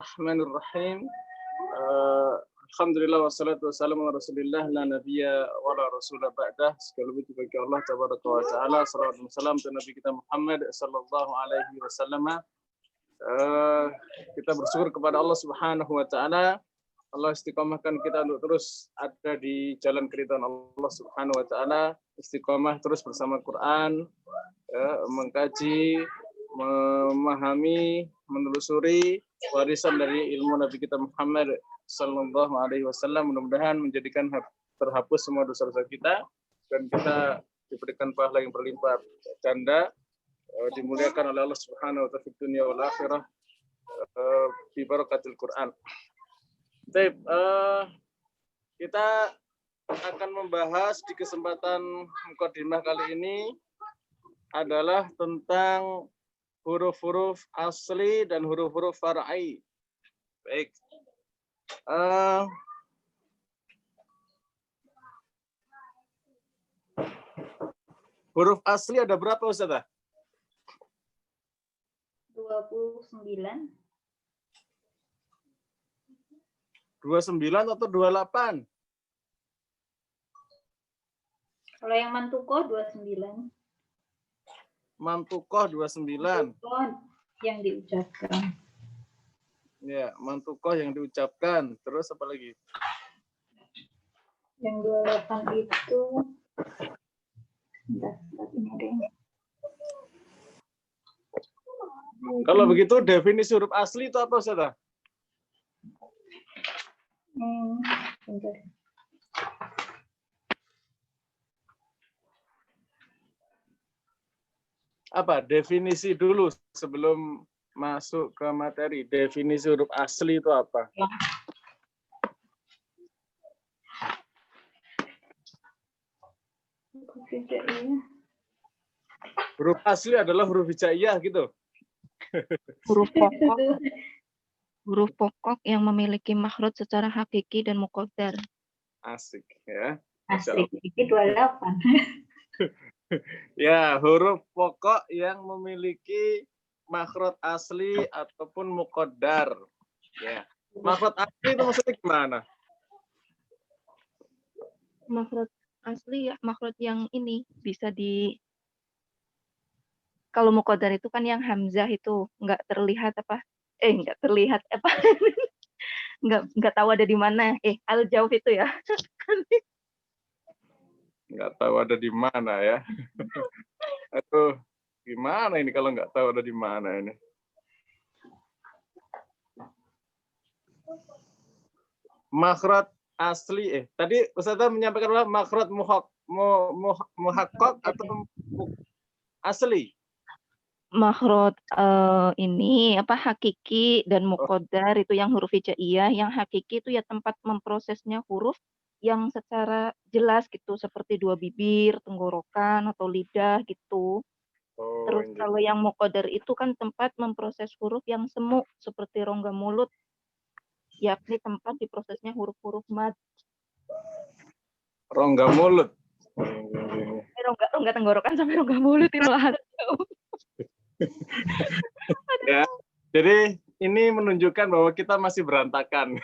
Bismillahirrahmanirrahim. Alhamdulillah wassalatu wassalamu ala Rasulillah la nabiyya wa la rasula ba'dah. Segala puji bagi Allah tabaraka wa taala. Salawat dan salam kepada Nabi kita Muhammad sallallahu alaihi wasallam. Kita bersyukur kepada Allah Subhanahu wa taala. Allah istiqomahkan kita untuk terus ada di jalan keridhaan Allah Subhanahu wa taala, istiqomah terus bersama Quran, mengkaji, memahami, menelusuri warisan dari ilmu Nabi kita Muhammad sallallahu alaihi wasallam. Mudah-mudahan menjadikan terhapus semua dosa-dosa kita dan kita diberikan pahala yang berlimpah ganda, dimuliakan oleh Allah Subhanahu wa taala di dunia wal akhirah bi barakatil Quran. Baik, kita akan membahas di kesempatan mukadimah kali ini adalah tentang huruf-huruf asli dan huruf-huruf far'i. Baik. Huruf asli ada berapa, Ustazah? 29. 29 atau 28? Kalau yang mantukoh 29. Mantukoh 29. Mantukoh yang diucapkan. Ya, mantukoh yang diucapkan. Terus apa lagi? Yang 28 itu Kalau begitu definisi huruf asli itu apa, Ustazah? Bentar. Apa? Definisi dulu sebelum masuk ke materi. Definisi huruf asli itu apa? Huruf asli adalah huruf hijaiyah gitu. Huruf pokok yang memiliki makhraj secara hakiki dan muqaddar. Asik ya. Asik. Itu 28. Ya, huruf pokok yang memiliki makhraj asli ataupun muqaddar. Ya. Makhraj asli itu maksudnya gimana? Makhraj asli ya, makhraj yang ini bisa di, kalau muqaddar itu kan yang hamzah itu nggak terlihat apa? Nggak terlihat apa? nggak tahu ada di mana. Al-jawf itu ya. Nggak tahu ada di mana ya. Aduh, gimana ini kalau nggak tahu ada di mana ini? Makhraj asli, tadi Ustazah menyampaikan bahwa makhraj muhaqqaq atau asli? Makhraj ini apa hakiki dan muqaddar itu yang huruf hijaiyah, yang hakiki itu ya tempat memprosesnya huruf yang secara jelas gitu, seperti dua bibir, tenggorokan atau lidah gitu. Terus kalau yang muqaddar itu kan tempat memproses huruf yang semu seperti rongga mulut, yakni tempat diprosesnya huruf-huruf mad. Rongga mulut. Rongga tenggorokan sampai rongga mulut itu lah. Ya, jadi ini menunjukkan bahwa kita masih berantakan.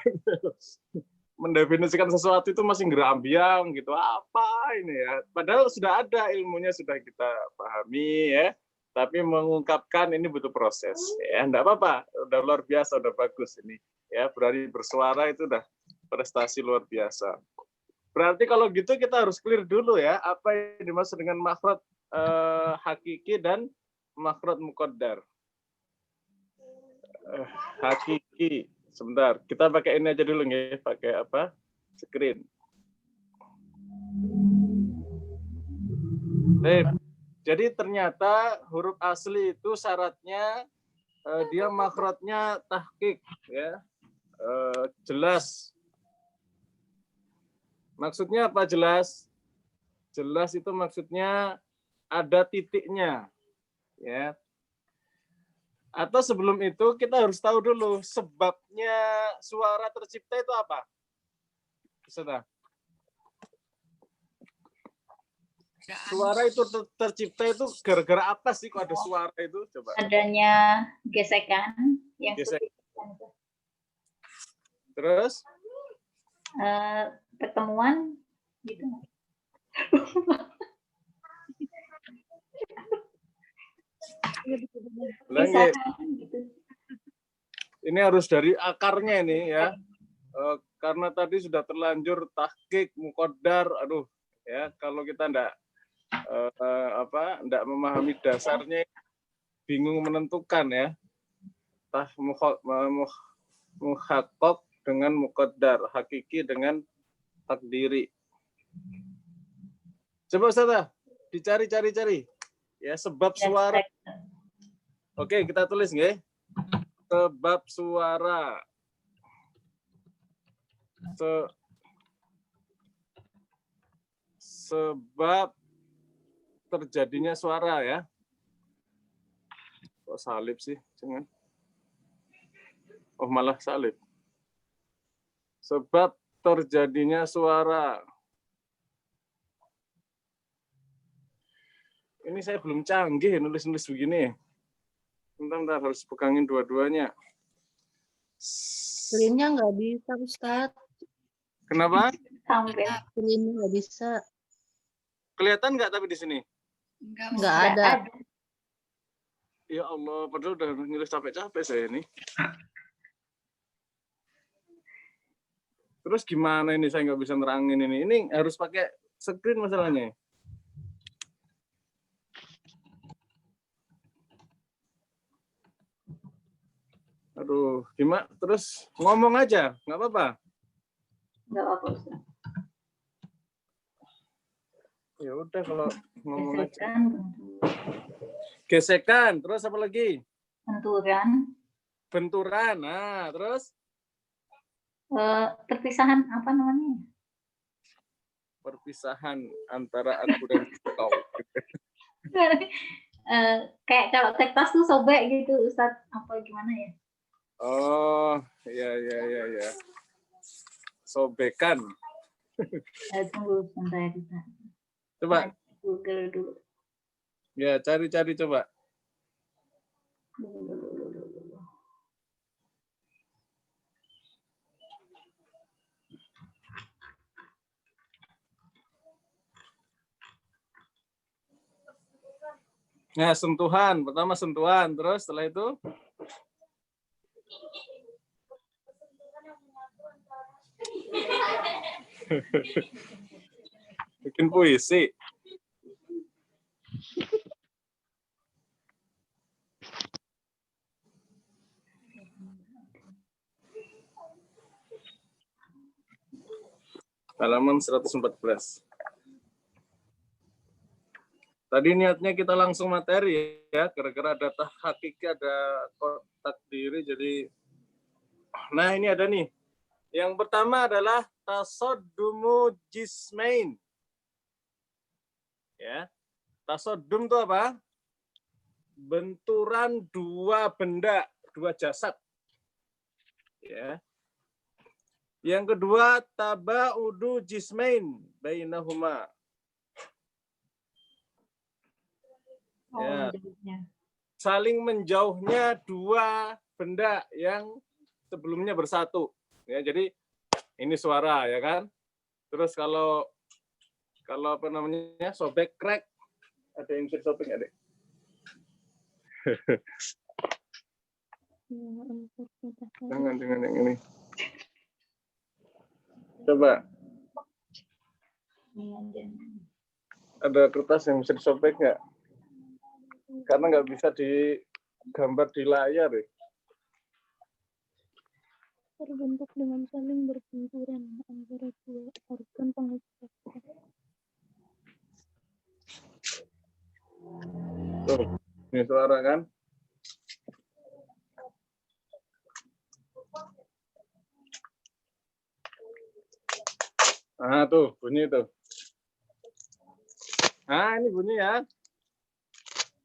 Mendefinisikan sesuatu itu masih gerambiang gitu. Apa ini ya? Padahal sudah ada ilmunya, sudah kita pahami ya. Tapi mengungkapkan ini butuh proses. Ya, enggak apa-apa. Udah luar biasa, udah bagus ini. Ya, berani bersuara itu udah prestasi luar biasa. Berarti kalau gitu kita harus clear dulu ya, apa yang dimaksud dengan makhraj hakiki dan makhraj muqaddar. Hakiki. Sebentar, kita pakai ini aja dulu nih, pakai apa? Screen. Jadi ternyata huruf asli itu syaratnya dia makhrajnya tahqiq ya. Jelas. Maksudnya apa jelas? Jelas itu maksudnya ada titiknya. Ya. Atau sebelum itu kita harus tahu dulu sebabnya suara tercipta itu apa? Sudah. Suara itu tercipta itu gara-gara apa sih kok ada suara itu? Coba. Adanya gesekan yang Gesek. Terus Pertemuan gitu. Lagi, Pisahan gitu. ini harus dari akarnya ini ya. Karena tadi sudah terlanjur tahqiq, muqaddar, aduh ya, kalau kita enggak memahami dasarnya, bingung menentukan ya. Muhaqqaq dengan muqaddar, hakiki dengan takdiri. Coba Ustazah, dicari-cari ya sebab suara. Oke, kita tulis nggih. Sebab suara. Sebab terjadinya suara ya. Kok salib sih? Jangan. Oh, malah salib. Sebab terjadinya suara. Ini saya belum canggih nulis-nulis begini. Bentar, harus pegangin dua-duanya. Screen-nya nggak bisa, Ustaz. Kenapa? Sampai Screen-nya nggak bisa. Kelihatan nggak tapi di sini? Nggak ada. Ya Allah, padahal udah nulis capek-capek saya ini. Terus gimana ini saya nggak bisa nerangin ini? Ini harus pakai screen masalahnya. Aduh, gimana? Terus ngomong aja, nggak apa-apa? nggak apa Ustaz. Ya udah kalau ngomong aja. Gesekan, Gesekan, terus apa lagi? benturan, Benturan, nah terus? perpisahan apa namanya? Perpisahan antara aku dan kau. Kayak kalau tektas tuh sobek gitu Ustaz, apa gimana ya? Oh, ya. Sobekan. Tunggu sebentar kita. Coba. Google dulu. Ya, cari coba. Nah, sentuhan. Pertama sentuhan, terus setelah itu bikin puisi. Halaman 114. Tadi niatnya kita langsung materi ya, gara-gara ada hakiki, ada takdiri, jadi nah ini ada nih. Yang pertama adalah tasoddumu jismain. Ya. Tasoddum itu apa? Benturan dua benda, dua jasad. Ya. Yang kedua tabaudu jismain bainahuma. Ya. Saling menjauhnya dua benda yang sebelumnya bersatu. Ya, jadi ini suara ya kan. Terus kalau apa namanya sobek crack, ada yang bisa sobek nggak deh? Jangan dengan yang ini. Coba. Ada kertas yang bisa disobek nggak? Karena nggak bisa digambar di layar ya. Terbentuk dengan saling berbenturan antara dua organ pengucap. Tuh, ini suara kan? Ah, tuh, bunyi tuh. Ah, ini bunyi ya.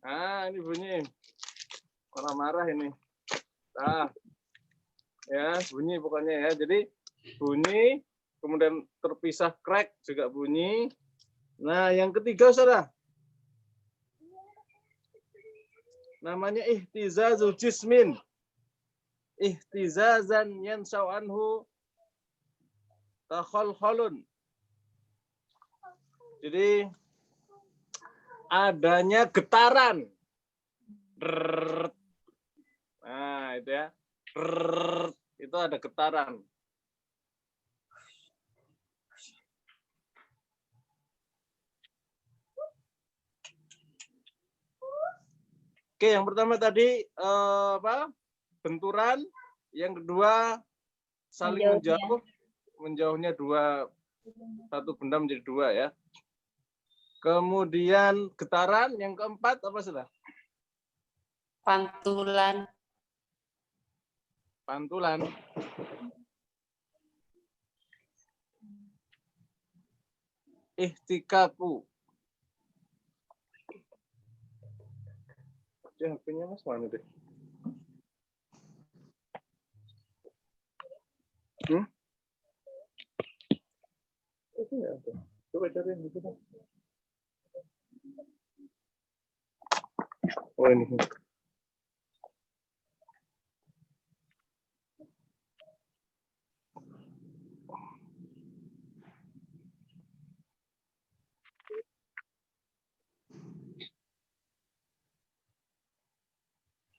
Ah, ini bunyi. Marah-marah ini. Ah. Ya, bunyi pokoknya ya. Jadi bunyi, kemudian terpisah crack juga bunyi. Nah, yang ketiga saudara. Namanya ihtizazul jismin. Ihtizazan yansau anhu takhalkhalun. Jadi adanya getaran. Nah, itu ya. Itu ada getaran. Oke, yang pertama tadi benturan, yang kedua saling menjauh, menjauhnya satu benda menjadi dua ya. Kemudian getaran, yang keempat apa sudah? Pantulan. Pantulan. Ihtikaku. HP-nya Mas mana deh? Itu ya ada. Coba cari yang itu. Oh ini.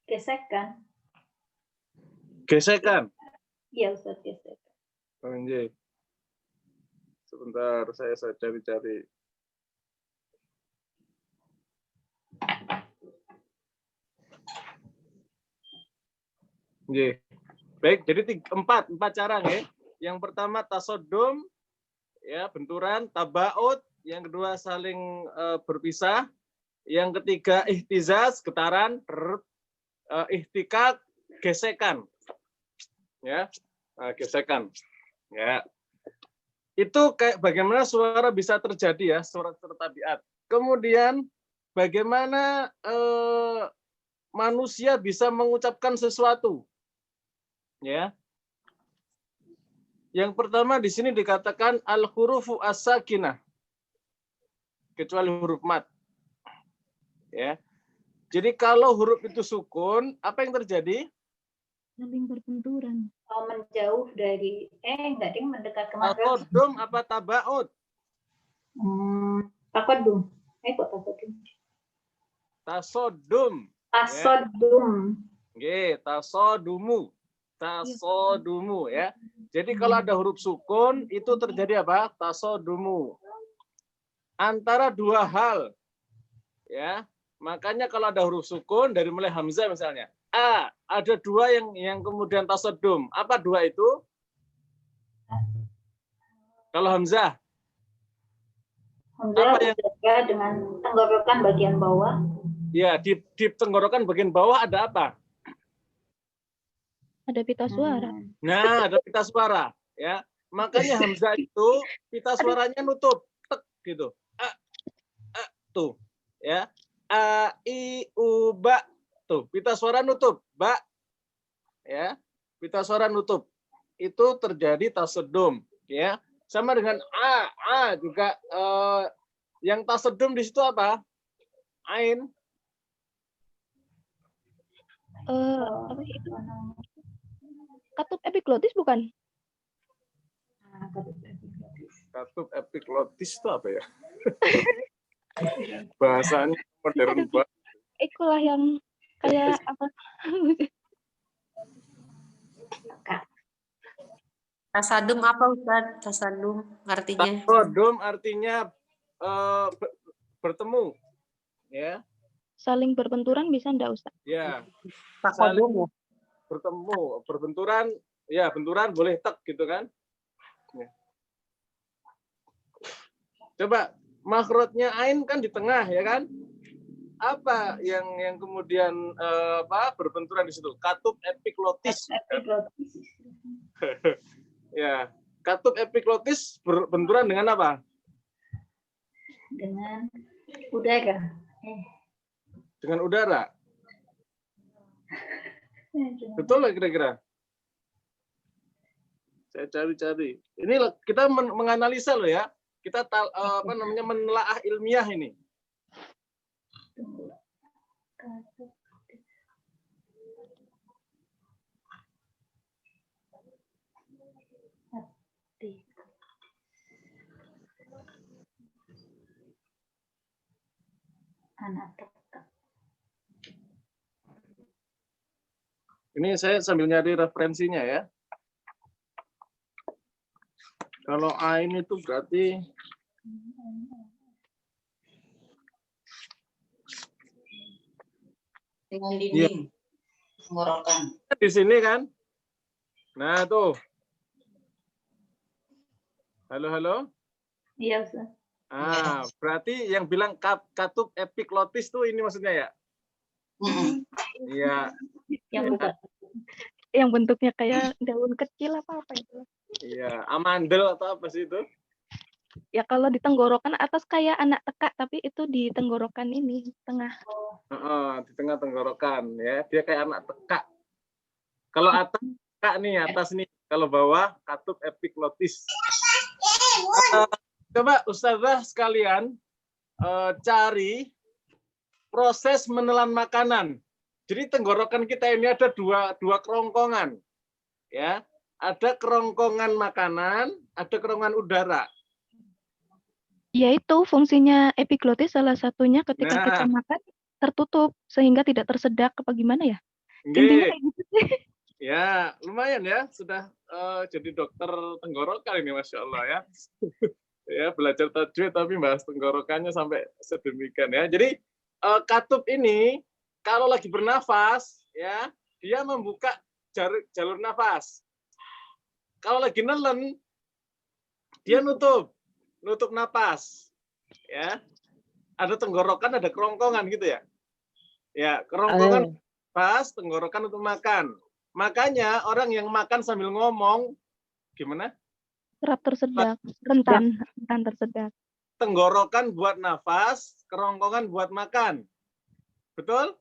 Gesekan. Gesekan. Iya Ustaz, gesekan. Oh, iya. Sebentar, saya cari-cari. Iya. Baik, jadi empat cara ya. Yang pertama tasodum, ya benturan, tabaut. Yang kedua saling berpisah. Yang ketiga ihtizaz, getaran, ihtikak, gesekan. Ya, gesekan. Ya. Itu kayak bagaimana suara bisa terjadi ya, suara tabiat. Kemudian bagaimana manusia bisa mengucapkan sesuatu. Ya. Yang pertama di sini dikatakan al-hurufu as-sakinah. Kecuali huruf mat. Ya. Jadi kalau huruf itu sukun, apa yang terjadi? Saling berbenturan. Oh, menjauh dari enggak ding, mendekat ke makhraj. Tasodum apa tabaut? Takodum. Kok takodum? Tasodum. Tasodum. Oke, tasodumu. Tasodumu ya. Jadi kalau ada huruf sukun itu terjadi apa? Tasodumu. Antara dua hal. Ya. Makanya kalau ada huruf sukun dari mulai hamzah misalnya. Ada dua yang kemudian tasodum. Apa dua itu? Kalau hamzah. Hamzah berjaga dengan tenggorokan bagian bawah. Ya, di tenggorokan bagian bawah ada apa? Ada pita suara. Nah, ada pita suara, ya. Makanya hamzah itu pita suaranya nutup, tek gitu. Tuh, ya. I u ba. Tuh, pita suara nutup, ba. Ya. Pita suara nutup. Itu terjadi tasedum, ya. Sama dengan juga yang tasedum di situ apa? Ain. Apa itu? Katup epiglotis bukan? Katup epiglotis itu apa ya? Bahasanya modern banget. Itulah yang kayak apa? Tasadum apa Ustaz? Tasadum artinya? Tasadum artinya bertemu, ya. Saling berbenturan bisa enggak Ustaz? Ya. Takodum ya? Bertemu, berbenturan, ya benturan boleh tek gitu kan. Ya. Coba makhrajnya ain kan di tengah ya kan? Apa yang kemudian berbenturan di situ? Katup epiglotis. Ya, katup epiglotis berbenturan dengan apa? Dengan udara. Dengan udara. Betul lah kira-kira. Saya cari-cari. Ini kita menganalisa loh ya. Kita menelaah ilmiah ini. anak tekak. Ini saya sambil nyari referensinya ya. Kalau ain itu berarti Dengan dinding. Tenggorokan. di sini kan. Nah, tuh. Halo, halo. Iya, Ustaz. Berarti yang bilang katup epiglotis tuh ini maksudnya ya? Iya. Yang bentuknya kayak daun kecil apa itu? Iya, amandel atau apa sih itu? Ya kalau di tenggorokan atas kayak anak tekak, tapi itu di tenggorokan ini tengah. Di tengah tenggorokan ya, dia kayak anak tekak. Kalau atas tekak nih, atas nih. Kalau bawah katup epiglotis. Coba Ustazah sekalian cari proses menelan makanan. Jadi tenggorokan kita ini ada dua kerongkongan, ya. Ada kerongkongan makanan, ada kerongkongan udara. Ya itu fungsinya epiglotis salah satunya ketika kita makan tertutup sehingga tidak tersedak apa gimana ya? Intinya kayak gitu sih. Ya lumayan ya, sudah jadi dokter tenggorokan ini, Masya Allah ya. Ya belajar tajwid tapi bahas tenggorokannya sampai sedemikian ya. Jadi katup ini kalau lagi bernafas ya dia membuka jalur nafas. Kalau lagi nelen dia nutup napas ya. Ada tenggorokan, ada kerongkongan gitu ya. Ya, kerongkongan nafas, tenggorokan untuk makan. Makanya orang yang makan sambil ngomong gimana? Kerap tersedak, rentan tersedak. Tenggorokan buat nafas, kerongkongan buat makan. Betul?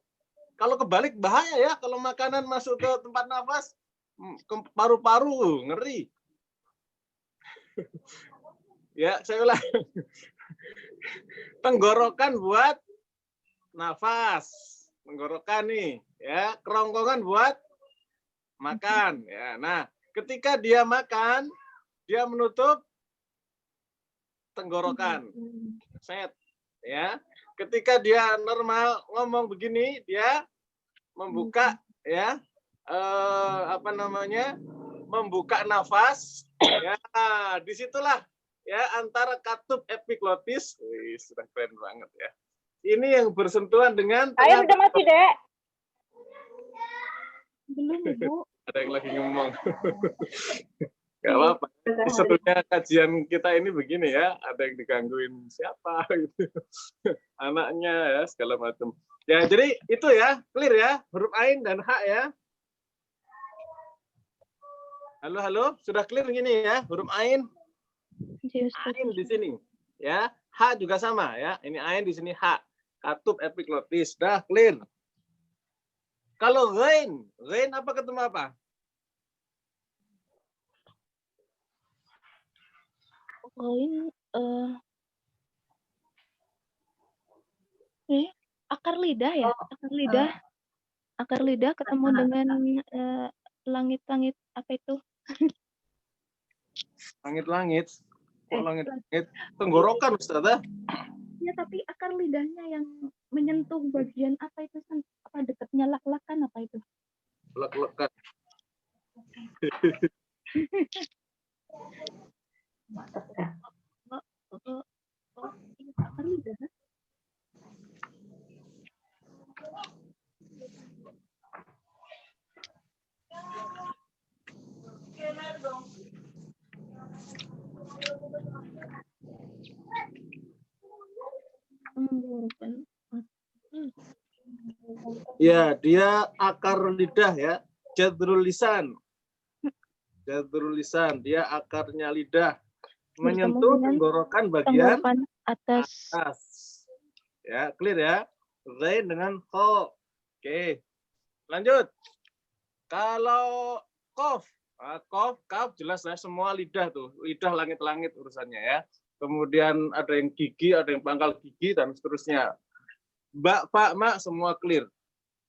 Kalau kebalik bahaya ya, kalau makanan masuk ke tempat nafas, ke paru-paru, ngeri. Ya, saya ulang. Tenggorokan buat nafas, tenggorokan nih, ya. Kerongkongan buat makan, ya. Nah, ketika dia makan, dia menutup tenggorokan, set, ya. Ketika dia normal ngomong begini, dia membuka, ya, membuka nafas, ya. Disitulah, ya, antara katup epiglotis, sudah keren banget ya. Ini yang bersentuhan dengan. Air udah mati, Dek. Belum, Ibu. Ada yang lagi ngomong. Gak apa-apa. Serunya kajian kita ini begini ya, ada yang digangguin siapa gitu. Anaknya ya, segala macam. Ya, jadi itu ya, clear ya, huruf ain dan ha ya. Halo, halo, sudah clear gini ya, huruf ain. Ain di sini ya, ha juga sama ya. Ini ain di sini ha. Katup epiglotis, dah clear. Kalau ghain apa ketemu apa? Ghain akar lidah ya, akar lidah ketemu dengan langit-langit apa itu? Langit-langit. Langit-langit. Tenggorokan, Ustazah. Ya, tapi akar lidahnya yang menyentuh bagian apa itu? Apa dekatnya lak-lakan apa itu? Lak-lakan. Akar lidah. Ya, dia akar lidah ya. Jadrul lisan. Jadrul lisan, dia akarnya lidah. Menyentuh tenggorokan bagian atas. Ya, clear ya. Zain dengan kho. Oke. Lanjut. Kalau kof, kaf jelas ya, semua lidah tuh. Lidah langit-langit urusannya ya. Kemudian ada yang gigi, ada yang pangkal gigi, dan seterusnya. Ba, fa, ma, semua clear.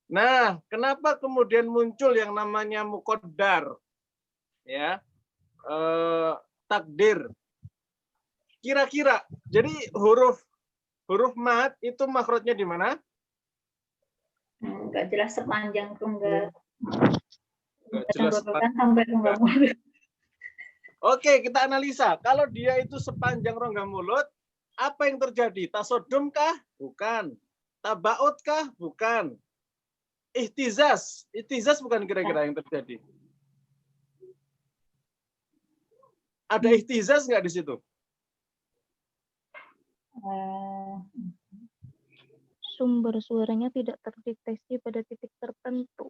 Nah, kenapa kemudian muncul yang namanya muqaddar? Ya, takdir. Kira-kira, jadi huruf huruf mat itu makhrajnya di mana? Nggak jelas sepanjang rongga Nggak jelas. tenggorokan sampai rongga mulut. Oke, kita analisa. Kalau dia itu sepanjang rongga mulut, apa yang terjadi? Tasodum kah? Bukan. Tabaut kah? Bukan. Ihtizaz. Ihtizaz bukan kira-kira yang terjadi. Ada ihtizaz nggak di situ? Sumber suaranya tidak terdeteksi pada titik tertentu.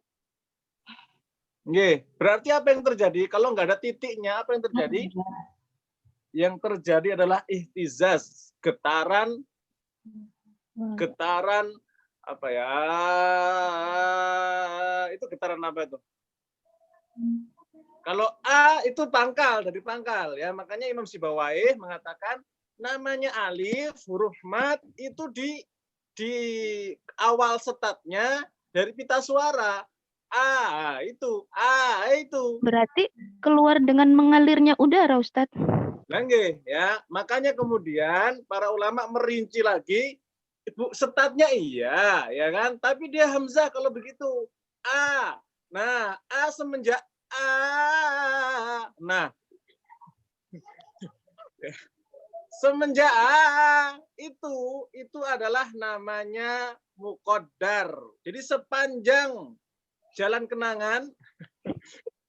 Nggih. Berarti apa yang terjadi? Kalau nggak ada titiknya, apa yang terjadi? Yang terjadi adalah ihtizaz, getaran apa ya? Itu getaran apa itu? Kalau A itu pangkal, dari pangkal ya. Makanya Imam Sibawayh mengatakan namanya alif, huruf mat itu di awal setatnya dari pita suara. A itu. Berarti keluar dengan mengalirnya udara, Ustadz. Nggih, ya. Makanya kemudian para ulama merinci lagi, ibu setatnya iya, ya kan? Tapi dia hamzah kalau begitu. A. Nah, A semenjak A. Nah, semenjak A itu adalah namanya muqaddar. Jadi sepanjang jalan kenangan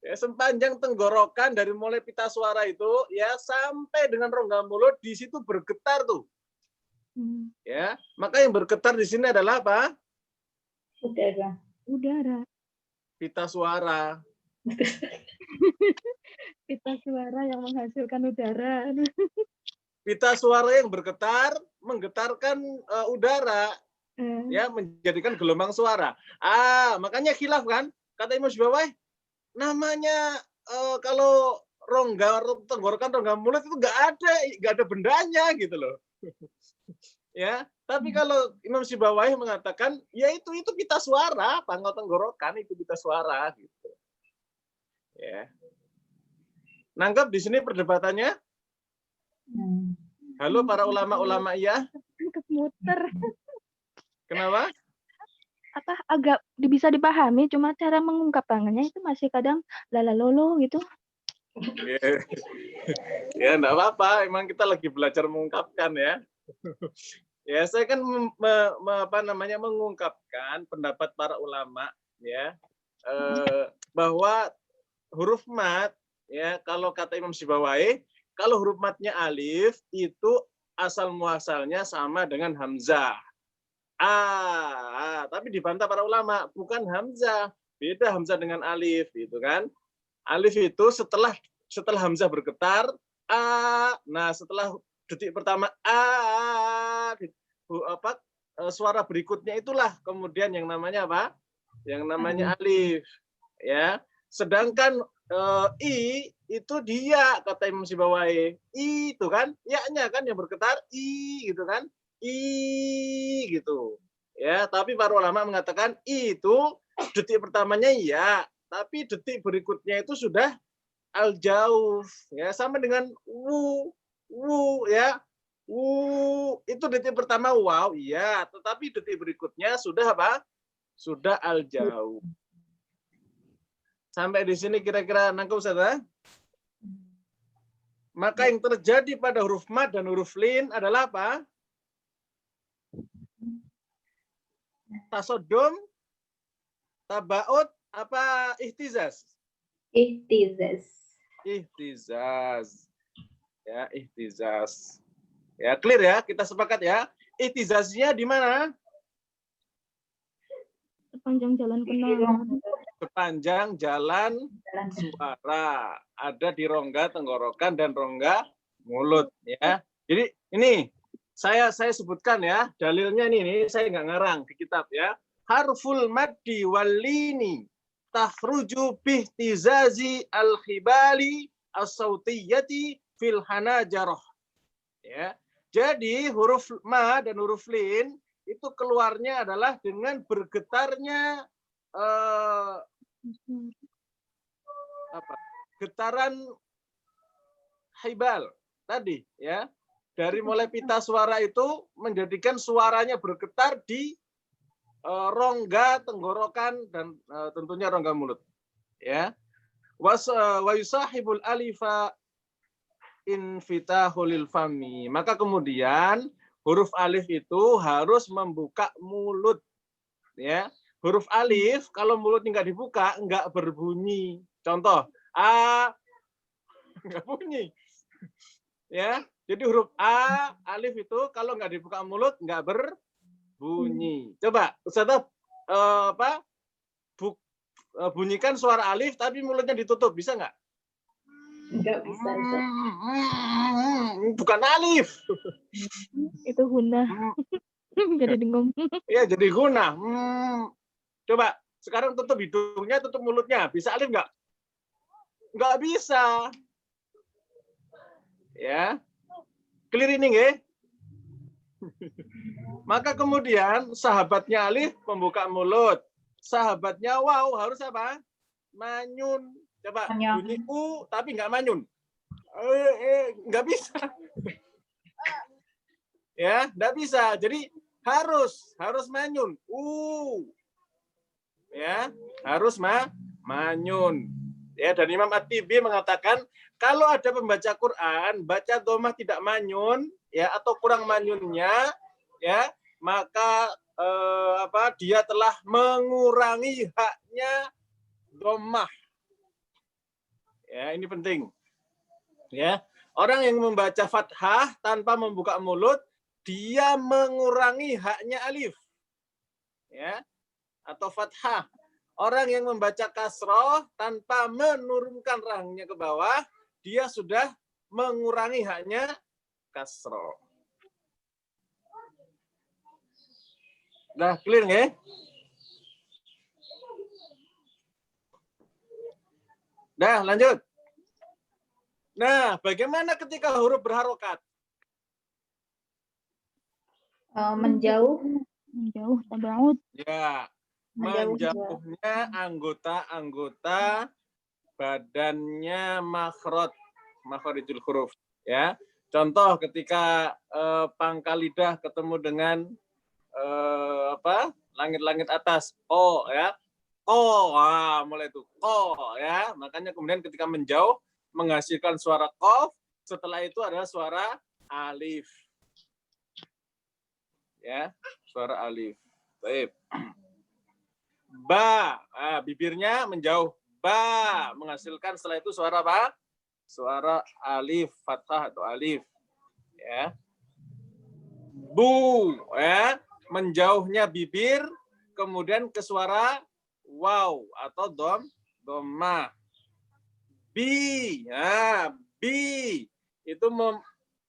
ya, sepanjang tenggorokan dari mulai pita suara itu ya sampai dengan rongga mulut di situ bergetar tuh. Ya, maka yang bergetar di sini adalah apa? Udara. Pita suara. Pita suara yang menghasilkan udara. Pita suara yang bergetar menggetarkan udara ya menjadikan gelombang suara. Makanya khilaf kan? Kata Imam Sibawayh, namanya kalau rongga tenggorokan, rongga mulut itu nggak ada bendanya gitu loh. Ya, tapi kalau Imam Sibawayh mengatakan ya itu pita suara, pangkal tenggorokan itu pita suara gitu. Ya. Nangkep di sini perdebatannya? Halo para ulama-ulama ya. Kemuter. Kenapa? Apa agak bisa dipahami, cuma cara mengungkapkannya itu masih kadang lalalolo gitu. Ya enggak apa-apa, emang kita lagi belajar mengungkapkan ya. Ya, saya kan mengungkapkan pendapat para ulama ya, bahwa huruf mat ya, kalau kata Imam Sibawayh, kalau huruf matnya alif itu asal muasalnya sama dengan hamzah. Tapi dibantah para ulama, bukan hamzah, beda hamzah dengan alif gitu kan. Alif itu setelah hamzah bergetar nah setelah detik pertama suara berikutnya itulah kemudian yang namanya apa? Yang namanya alif ya. Sedangkan i itu dia kata Imam Sibawayh, i itu kan ya-nya kan yang bergetar i gitu kan. I gitu. Ya, tapi para ulama mengatakan itu detik pertamanya ya, tapi detik berikutnya itu sudah al-jauf ya, sama dengan wu ya. Wu itu detik pertama wow iya, tetapi detik berikutnya sudah apa? Sudah al-jauf. Sampai di sini kira-kira nangkep Ustaz? Maka yang terjadi pada huruf mad dan huruf lin adalah apa? Tasodum, tabaut, apa ihtizaz? Ihtizaz. Ihtizaz. Ya, ihtizaz. Ya, clear ya? Kita sepakat ya? Ihtizaznya di mana? Sepanjang jalan kenangan. Sepanjang jalan suara. Ada di rongga tenggorokan dan rongga mulut ya. Jadi ini saya sebutkan ya, dalilnya ini saya nggak ngarang di kitab ya. Harful maddi walini takhruju bihtizazi al-khibali as-sautiyati fil hanajarah. Ya. Jadi huruf ma dan huruf lin itu keluarnya adalah dengan bergetarnya getaran hibal tadi ya. dari mulai pita suara itu menjadikan suaranya bergetar di rongga tenggorokan dan tentunya rongga mulut. Ya. Wa yusahibul alifa infitahul fami. Maka kemudian huruf alif itu harus membuka mulut. Ya. Huruf alif kalau mulutnya nggak dibuka nggak berbunyi. Contoh a nggak bunyi. Ya, jadi huruf a alif itu kalau nggak dibuka mulut nggak berbunyi. Coba Ustaz bunyikan suara alif tapi mulutnya ditutup, bisa nggak? Nggak bisa. Bukan alif. Itu guna. Jadi dengung. Iya, jadi guna. Coba sekarang tutup hidungnya, tutup mulutnya. Bisa alif nggak? Nggak bisa. Ya, clear ini nggih? Maka kemudian sahabatnya alif membuka mulut. Sahabatnya waw harus apa? Manyun. Coba bunyi u tapi nggak manyun. Nggak bisa. Ya, nggak bisa. Jadi harus manyun. Ya, harus manyun. Ya, dan Imam At-Tibi mengatakan kalau ada pembaca Quran baca dhammah tidak manyun ya atau kurang manyunnya ya, maka dia telah mengurangi haknya dhammah. Ya, ini penting. Ya, orang yang membaca fathah tanpa membuka mulut dia mengurangi haknya alif. Ya, atau fathah. Orang yang membaca kasroh tanpa menurunkan rahangnya ke bawah, dia sudah mengurangi haknya kasroh. Nah, clear nggih? Nah, lanjut. Nah, bagaimana ketika huruf berharokat? Menjauh. Menjauh, tabaud. Ya, menjauhnya anggota-anggota badannya makhrijul huruf. Ya, contoh ketika pangkal lidah ketemu dengan langit-langit atas, ya, mulai itu ya, makanya kemudian ketika menjauh menghasilkan suara qaf, setelah itu adalah suara alif. Ya, suara alif. Baik. Ba, bibirnya menjauh. Ba, menghasilkan setelah itu suara apa? Suara alif, fathah atau alif. Ya. Bu, ya, menjauhnya bibir, kemudian ke suara waw atau dhammah. Bi, ya, bi, itu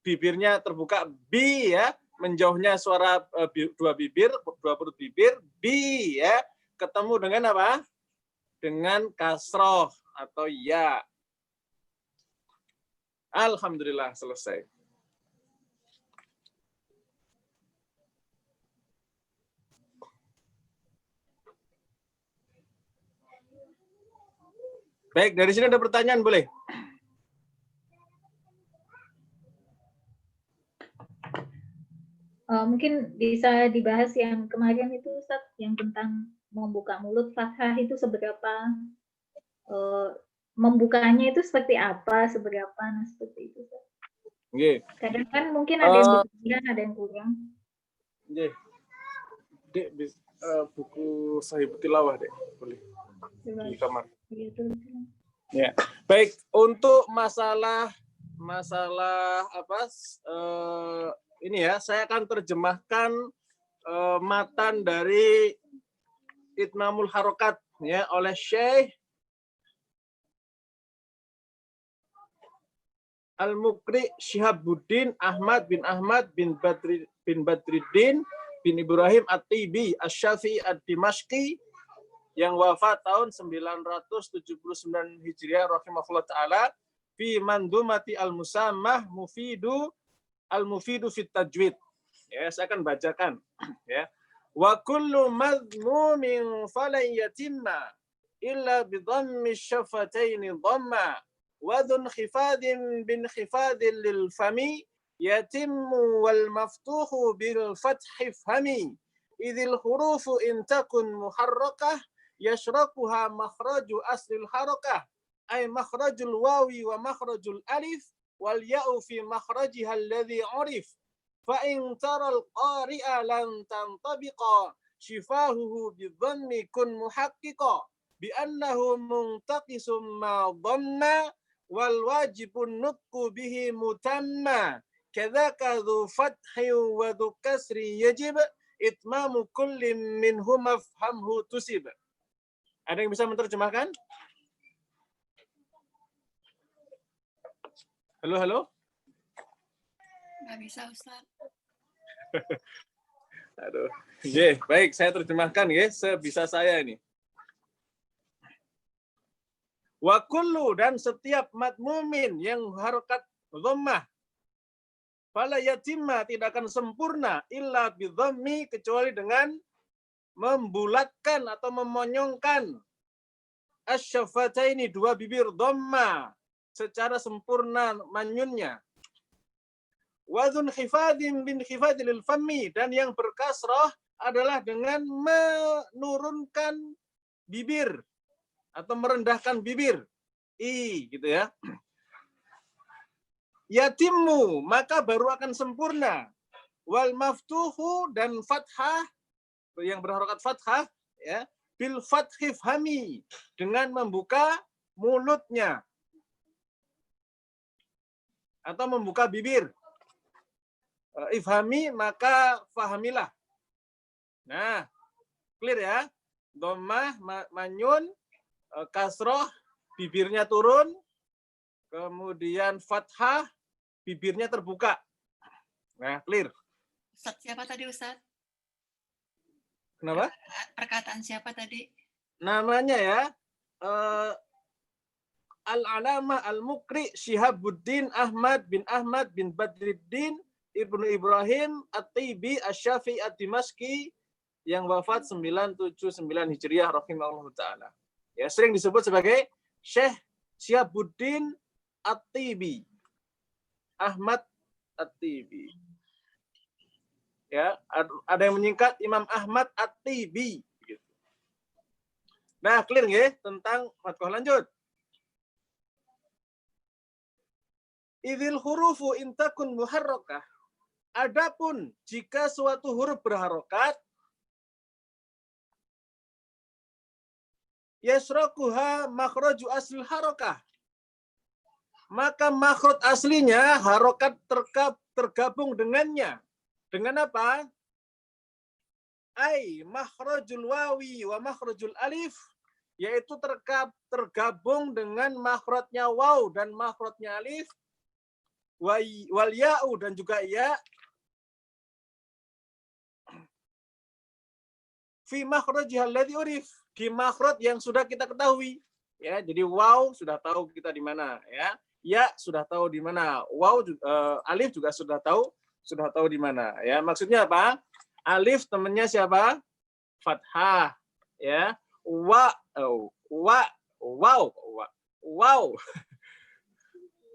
bibirnya terbuka, bi, ya, menjauhnya suara dua perut bibir, bi, ya, ketemu dengan apa? Dengan kasroh atau ya. Alhamdulillah selesai. Baik, dari sini ada pertanyaan, boleh? Mungkin bisa dibahas yang kemarin itu, Ustaz, yang tentang membuka mulut fathah itu seberapa, membukanya itu seperti apa, nah seperti itu, Ustaz. Nggih. Kadang kan mungkin ada yang berlebihan, ada yang kurang. Nggih. Dek, buku Sahih Tilawah, Dek. Boleh. Di kamar. Ya, baik, untuk masalah ini ya, saya akan terjemahkan matan dari Itmamul Harokat ya oleh Syekh Al-Mukri Syihabuddin Ahmad bin Badriddin bin Ibrahim At-Tibi Asy-Syafi'i Ad-Dimashqi yang wafat tahun 979 Hijriah rahimahullah taala fi mandumati al-musammah al-mufidu fit tajwid. Ya, saya akan bacakan ya. Wa kullu madmumin falan yatimma illa bi dhammi syafatayn dhamma wa dhun khifadin bin khifadin lil fami yatimmu wal maftuhu bil fathi fahmi idil hurufu in takun muharrakah yashrakuha makhraju aslil harakah ay makhrajul wawi wa makhrajul alif wal ya'u fi makhrajiha alladhi urif fa in taral qari'a lan tantabiqa shifahuhu bidhammi kun muhaqqiqa bi annahu muntaqisum ma dhamma wal wajibun nutqu bihi mutamma kadzaka dzu fathi wa dzu kasri yajib itmamu kullin minhum afhamhu tusib. Ada yang bisa menerjemahkan? Halo, halo? Nggak bisa, Ustaz. Aduh. Ye, baik, saya terjemahkan ya, sebisa saya ini. Wa kullu, dan setiap madmumin yang harokat dhammah, fala yatimma, tidak akan sempurna illa bidhammi, kecuali dengan membulatkan atau memonyongkan asyafataini, dua bibir dhamma secara sempurna manyunnya. Wadhun khifadin bin khifadil fammi, dan yang berkasrah adalah dengan menurunkan bibir atau merendahkan bibir. Gitu ya. Yatimmu, maka baru akan sempurna. Wal maftuhu, dan fathah yang berharokat fathah ya, bil fathi fahmi, dengan membuka mulutnya atau membuka bibir. Ifhami, maka fahamilah. Nah, clear ya. Dhammah, manyun, kasroh, bibirnya turun, kemudian fathah, bibirnya terbuka. Nah, clear. Ustaz, siapa tadi, Ustaz? Kenapa? Perkataan siapa tadi? Namanya ya, Al-Alamah Al-Muqri Syihabuddin Ahmad bin Badriddin Ibnu Ibrahim At-Tibi Asy-Syafi'i Ad-Dimashqi yang wafat 979 Hijriah rahimahullahu taala. Ya, sering disebut sebagai Syekh Syihabuddin At-Tibi. Ahmad At-Tibi. Ya, ada yang menyingkat Imam Ahmad At-Tibi gitu. Nah, clear nggih tentang fatqah, lanjut. Idzil hurufu in takun muharrakah. Adapun jika suatu huruf berharokat, yasrakuha makhraju asli harakah, maka makhraj aslinya harokat tergabung dengannya. Dengan apa? Ai makhrajul wawi wa makhrajul alif, yaitu tergabung dengan makhrajnya waw dan makhrajnya alif, wal ya'u, dan juga ya, fi makhrajiha alladhi urif, di makhraj yang sudah kita ketahui. Ya, jadi waw sudah tahu kita di mana, ya sudah tahu di mana, waw alif juga sudah tahu di mana, ya. Maksudnya apa? Alif temannya siapa? Fathah, ya. Wow.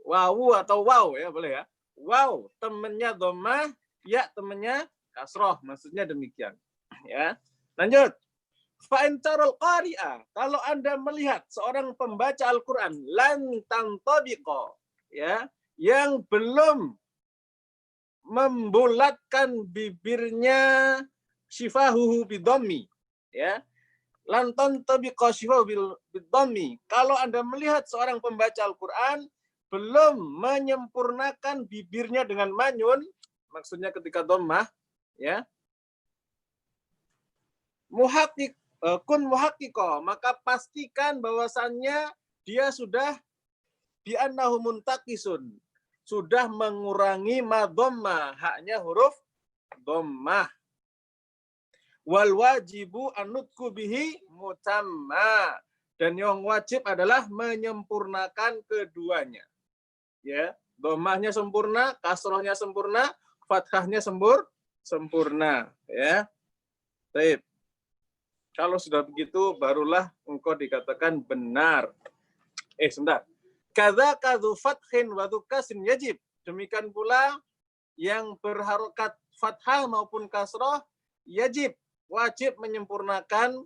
Wawu atau waw, ya boleh ya. Waw temannya dhammah, ya temannya kasroh, maksudnya demikian. Ya, lanjut. Fa intarul qari'a, kalau Anda melihat seorang pembaca Al-Qur'an lan tantabiqa, ya, yang belum membulatkan bibirnya shifahuhu bidhammi, ya. Lan tantabiqa shifahuhu bidhammi. Kalau Anda melihat seorang pembaca Al-Qur'an belum menyempurnakan bibirnya dengan manyun, maksudnya ketika dhammah, ya. Kun muhaqqiqa, maka pastikan bahwasannya dia sudah bi annahu muntaqisun, sudah mengurangi madhamma, haknya huruf dhammah. Wal wajibu an-nutqu bihi mutamma, dan yang wajib adalah menyempurnakan keduanya. Ya, dhammahnya sempurna, kasrohnya sempurna, fathahnya sempurna, ya. Baik. Kalau sudah begitu barulah engkau dikatakan benar. Sebentar. Kadza kadzu fathin wa dzu kasrin yajib. Demikian pula yang berharokat fathah maupun kasroh wajib menyempurnakan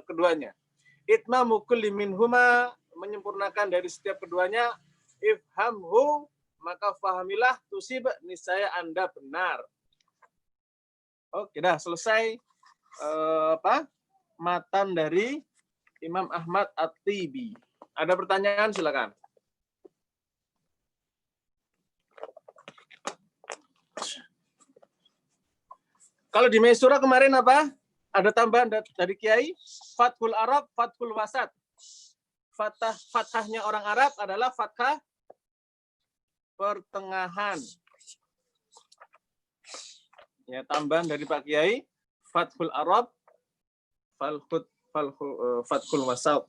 keduanya. Itmamu kulli minhuma, menyempurnakan dari setiap keduanya. Ifhamhu, maka fahamilah, tusib, niscaya Anda benar. Oke, dah selesai matan dari Imam Ahmad At-Tibi. Ada pertanyaan, silakan. Kalau di Maisura kemarin apa? Ada tambahan dari Kiai, Fathul Arab, Fathul Wasat. Fathahnya orang Arab adalah fathah pertengahan. Ya, tambahan dari Pak Kiai, Fathul Arab, Fathul Wasat.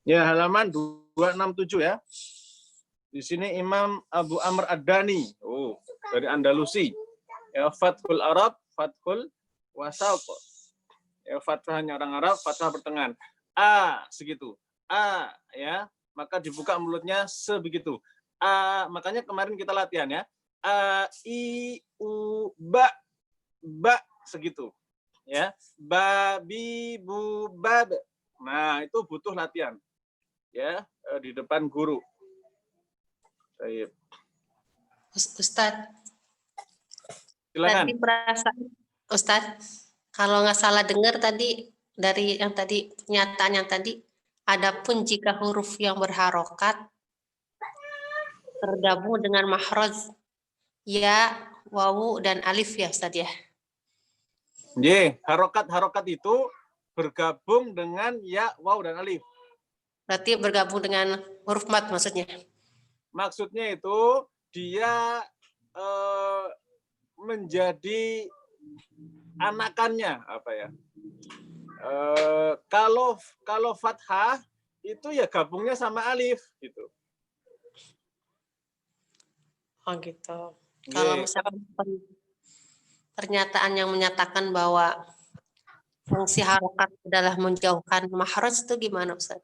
Ya, halaman 267 ya. Di sini Imam Abu Amr Ad-Dani, dari Andalusi. Ya, Fathul Arab, Fathul Wasat. Ya, fathahnya orang Arab, fathah pertengahan. A segitu. A ya, maka dibuka mulutnya sebegitu. A, makanya kemarin kita latihan ya. A, I, U, ba segitu. Ya, ba, bi, bu, bab. Nah, itu butuh latihan. Ya, di depan guru. Baik. Ustadz, Silakan. tadi perasaan Ustadz, kalau nggak salah dengar tadi dari yang tadi pernyataan yang tadi, adapun jika huruf yang berharokat tergabung dengan mahraj ya, wawu dan alif ya Ustadz ya. Harokat itu bergabung dengan ya, waw dan alif. Berarti bergabung dengan huruf mat maksudnya. Maksudnya itu dia menjadi anakannya apa ya? Kalau fathah itu ya gabungnya sama alif gitu. Oh gitu. Kalau misalkan pernyataan yang menyatakan bahwa fungsi harokat adalah menjauhkan mahraj itu gimana Ustaz?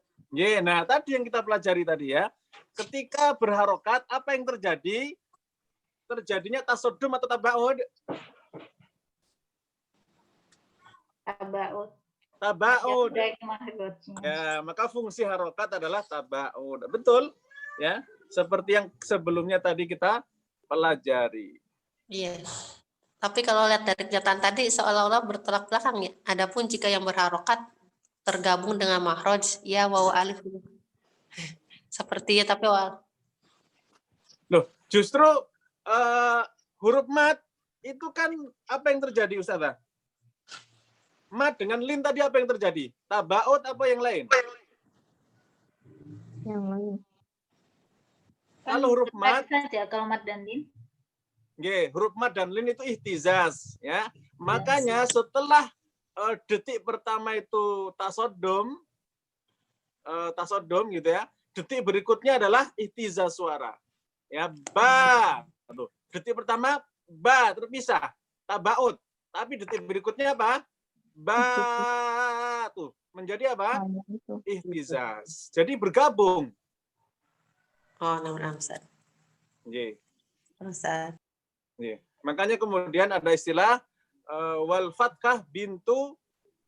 Nah tadi yang kita pelajari tadi ya, ketika berharokat apa yang terjadi? Terjadinya tasodum atau tabaud? Tabaud. Ya, maka fungsi harokat adalah tabaud. Betul, ya. Seperti yang sebelumnya tadi kita pelajari. Iya. Tapi kalau lihat dari kenyataan tadi seolah-olah bertolak belakang ya. Adapun jika yang berharokat tergabung dengan mahraj ya wawu alif. Sepertinya tapi Loh, justru huruf mat itu kan apa yang terjadi Ustazah? Mat dengan lin tadi apa yang terjadi? Tabaut apa yang lain? Yang lain. Kalau huruf mat saja kalau mat dan lin. Huruf mat dan lin itu ihtizaz ya. Makanya setelah detik pertama itu tasodom gitu ya. Detik berikutnya adalah ihtizaz suara. Ya, ba. Detik pertama ba terpisah, tabaut. Tapi detik berikutnya apa? Ba tuh menjadi apa? Ihtizaz. Jadi bergabung. oh, nama Ustaz. Ustaz. Makanya kemudian ada istilah wal fathah bintu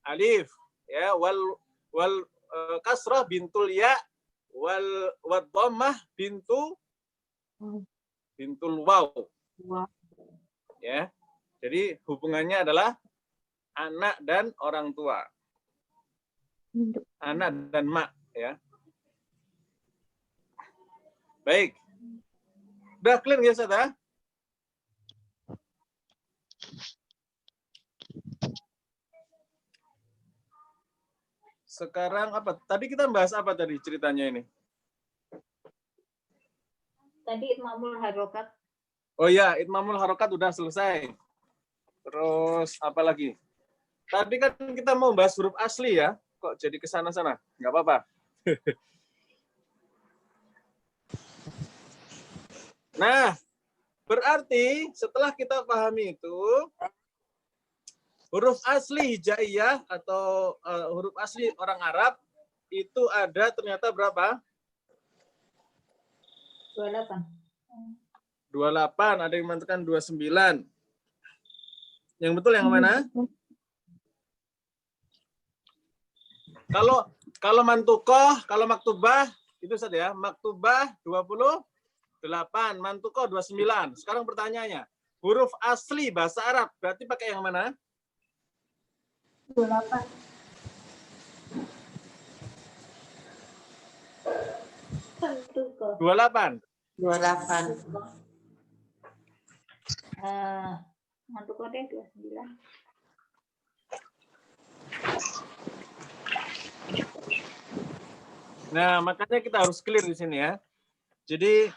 alif ya, wal kasrah bintul ya, wal dhammah bintul waw. Ya. Jadi hubungannya adalah anak dan orang tua. Anak dan mak ya. Baik. Udah clear ya, Ustaz ya? Sekarang apa? Tadi kita bahas apa tadi ceritanya ini? Tadi itmamul harokat. Oh ya, itmamul harokat udah selesai. Terus apa lagi? Tadi kan kita mau bahas huruf asli ya. Kok jadi ke sana-sana? Nggak apa-apa. Nah, berarti setelah kita pahami itu, Huruf asli hijaiyah atau huruf asli orang Arab itu ada ternyata berapa? 28. 28, ada yang mengatakan 29. Yang betul yang mana? Kalau mantukoh, kalau maktubah itu saja ya. Maktubah 28, mantukoh 29. Sekarang pertanyaannya, huruf asli bahasa Arab berarti pakai yang mana? 28. 28. 28. Mantuk kode 29. Nah, makanya kita harus clear di sini ya. Jadi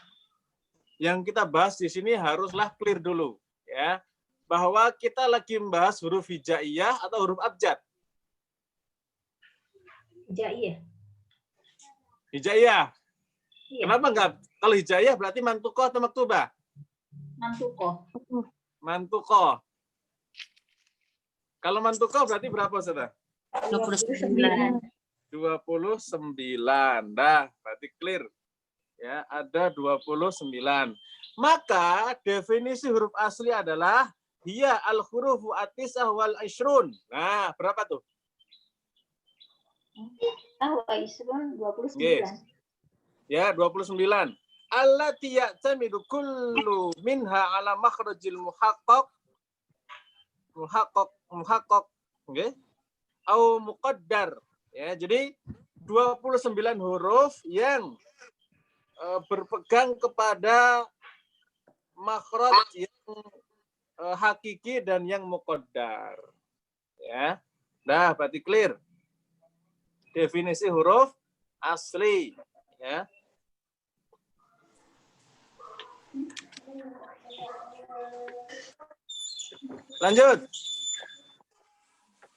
yang kita bahas di sini haruslah clear dulu ya, bahwa kita lagi membahas huruf hijaiyah atau huruf abjad. Hijaiyah. Hijaiyah. Iya. Kenapa enggak? Kalau hijaiyah berarti mantukoh atau maktubah? Mantukoh. Mantukoh. Kalau mantukoh berarti berapa, Ustazah? 29. 29. Dah, berarti clear. Ya, ada 29. Maka definisi huruf asli adalah hiya al-hurufu at-tis'ah wal ishrun. Nah, berapa tuh? Isrun 29. Yes. Ya, 29. Allati ya'tamidu kullu minha ala makhrajil muhaqqaq, okay? Au muqaddar. Ya, jadi 29 huruf yang berpegang kepada makhraj yang hakiki dan yang muqaddar. Ya. Nah, berarti clear. Definisi huruf asli, ya. Lanjut.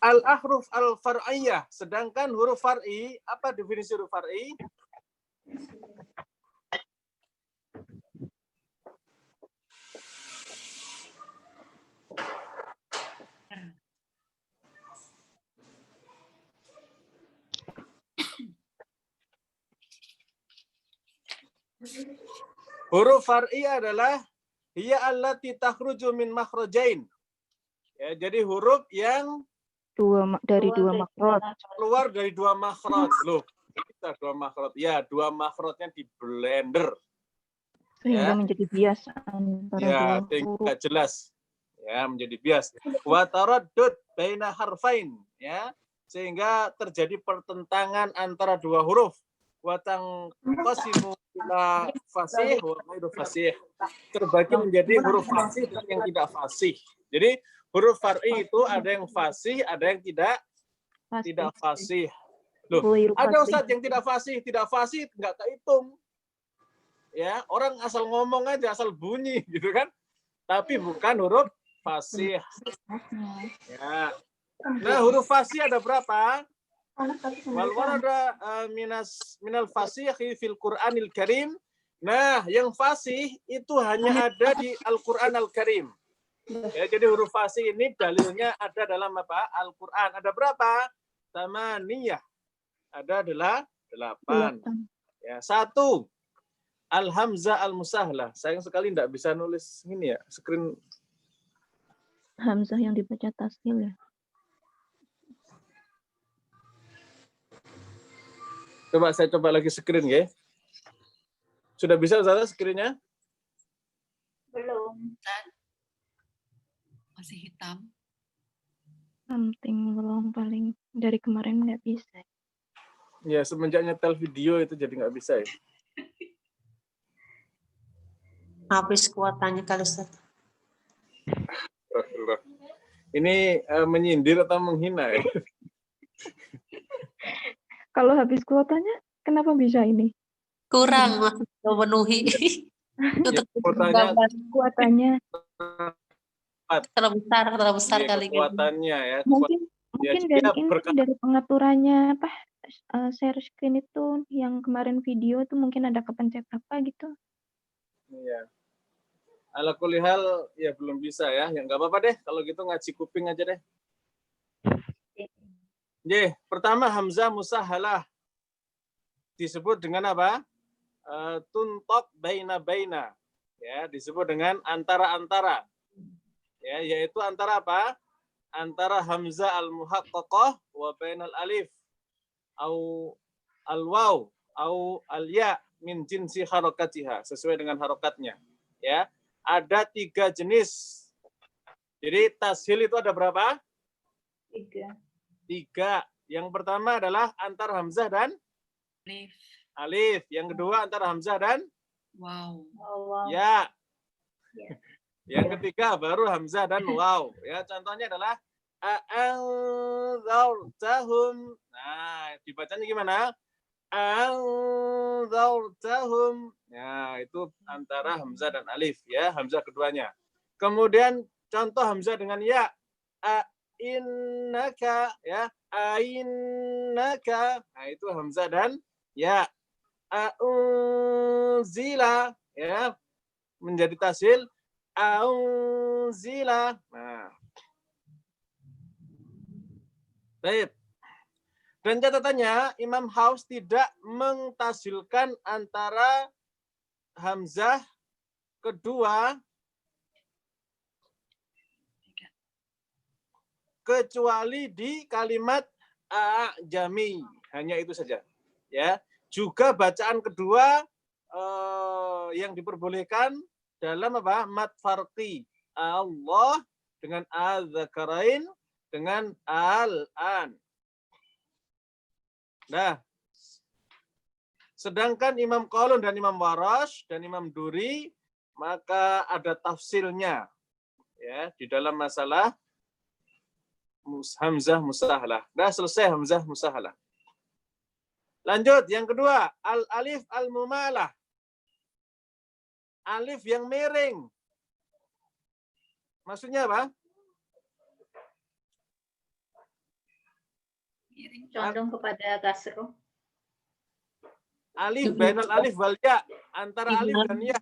Al-ahruf al-far'iyah. Sedangkan huruf far'i, apa definisi huruf far'i? Huruf far'i adalah hiya allati takhruju min makhrajain. Ya, jadi huruf yang dari dua makhraj. keluar dari dua makhraj. Loh, kita dua makhraj. Ya, dua makhrajnya di blender. Sehingga Ya. menjadi bias antara Ya, dua huruf. tidak jelas. Ya, menjadi bias. Wa taraddud baina harfain, ya. Sehingga terjadi pertentangan antara dua huruf. Wa tanqasimu ila fasih wa ghairu fasih. Terbagi menjadi huruf fasih dan yang tidak fasih. Jadi huruf far'i itu ada yang fasih, ada yang tidak fasih. Loh, ada Ustaz yang tidak fasih nggak kehitung. Ya, orang asal ngomong aja, asal bunyi gitu kan. Tapi bukan huruf fasih. Ya. Nah, huruf fasih ada berapa? Wal warada minal fasih fil Qur'anil Karim. Nah, yang fasih itu hanya ada di Al-Qur'an Al-Karim. Ya, jadi huruf fasih ini dalilnya ada dalam apa? Al-Qur'an. Ada berapa? Tamaniyah. Ada 8. Ya, 1. Al-Hamzah Al-Musahlah. Sayang sekali tidak bisa nulis ini ya, screen. Hamzah yang dibaca tasdil ya. Coba saya coba lagi screen ya. Sudah bisa Ustazah screen-nya? Belum. Masih hitam. Something belum, paling dari kemarin nggak bisa. Ya, semenjak nyetel video itu jadi nggak bisa ya. Habis kuotanya kali Ustaz. Ini menyindir atau menghina ya? Kalau habis kuotanya, kenapa bisa ini? Kurang masih memenuhi. Ya, Kuotanya terlalu besar ya, kali kekuatannya ya. mungkin Ya, dari dia ini berkat- dari pengaturannya apa share screen itu yang kemarin video itu mungkin ada kepencet apa gitu. Iya. Ala kulli hal ya belum bisa ya. Ya nggak apa-apa deh kalau gitu ngaji kuping aja deh. Pertama hamzah musahalah disebut dengan apa? Tuntok baina. Ya, disebut dengan antara-antara. Ya, yaitu antara apa? Antara hamzah al-muhaqqaqah wa bainal alif au al-waw au al-ya min jinsi harakatiha, sesuai dengan harokatnya. Ya, ada 3 jenis. Jadi tashil itu ada berapa? 3. 3. Yang pertama adalah antar hamzah dan Alif. alif. Yang kedua antara hamzah dan Wow. ya. Ya. Yang ketiga baru hamzah dan waw. Ya, contohnya adalah a'anzartahum. Nah, dibacanya gimana? A'anzartahum. Ya, itu antara hamzah dan alif ya, hamzah keduanya. Kemudian contoh hamzah dengan ya. Innaka ya, ainnaka. Nah, itu hamzah dan ya. Aunzila ya, menjadi tasil aunzila. Nah. Baik. Dan catatannya Imam Haus tidak mentasilkan antara hamzah kedua kecuali di kalimat a'jami. Hanya itu saja. Ya. Juga bacaan kedua yang diperbolehkan dalam apa? Mad farqi. Allah dengan az-zakarain dengan al-an. Nah, sedangkan Imam Qalun dan Imam Warash dan Imam Duri maka ada tafsilnya ya di dalam masalah hamzah musahalah. Nah, selesai hamzah musahalah. Lanjut, yang kedua, al-alif al-mumalah. Alif yang miring. Maksudnya apa? Condong kepada kasroh. Alif bainal alif wal ya, antara alif dan ya.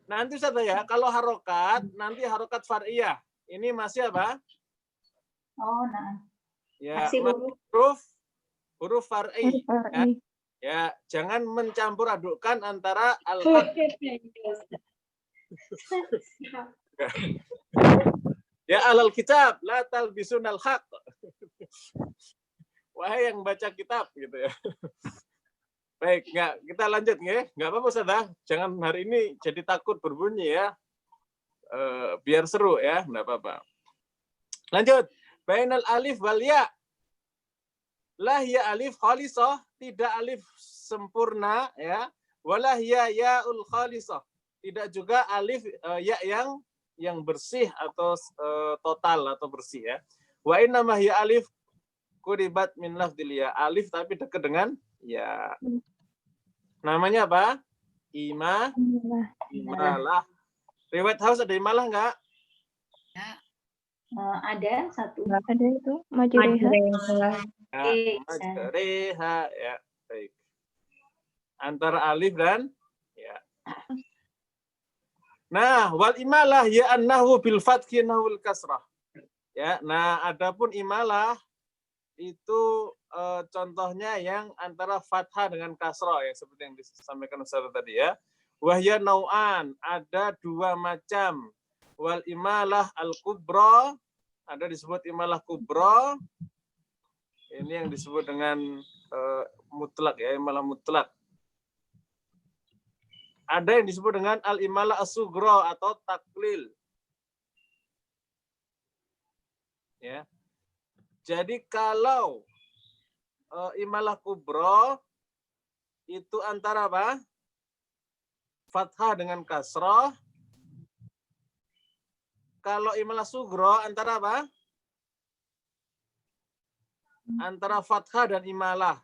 Nanti saja ya, kalau harokat, nanti harokat far'iyah. Ini masih apa? Oh, nah. Ya, Masih huruf far'i. Ya, jangan mencampur adukkan antara al-haq. Ya alal kitab, la talbisunal haq. Wahai yang baca kitab gitu ya. Baik, kita lanjut ya. Nggak apa-apa Ustaz. Jangan hari ini jadi takut berbunyi ya. Biar seru ya, nggak apa-apa. Lanjut. Bainal alif wal ya. Lah ya alif khalisah, tidak alif sempurna ya. Walah ya yaul khalisah. Tidak juga alif ya yang bersih atau total atau bersih ya. Wa inna ma hiya alif quribat min lafdil ya. Alif tapi dekat dengan ya. Namanya apa? Imalah. Riwayat Haus ada imalah enggak? Ya. Ada satu. Ada itu majreha. Majreha ya. Baik. Antara alif dan ya. Nah, wal imalah ya annahu bil fathi nahul kasrah. Ya, nah adapun imalah itu contohnya yang antara fathah dengan kasrah ya, seperti yang disampaikan Ustaz tadi ya. Wahya nau'an, ada 2 macam. Wal imalah al-kubra, ada disebut imalah kubra. Ini yang disebut dengan mutlak ya, imalah mutlak. Ada yang disebut dengan al-imalah as-sugra atau taklil. Ya. Jadi kalau imalah kubra itu antara apa? Fathah dengan kasrah. Kalau imalah sugra antara apa? Antara fathah dan imalah.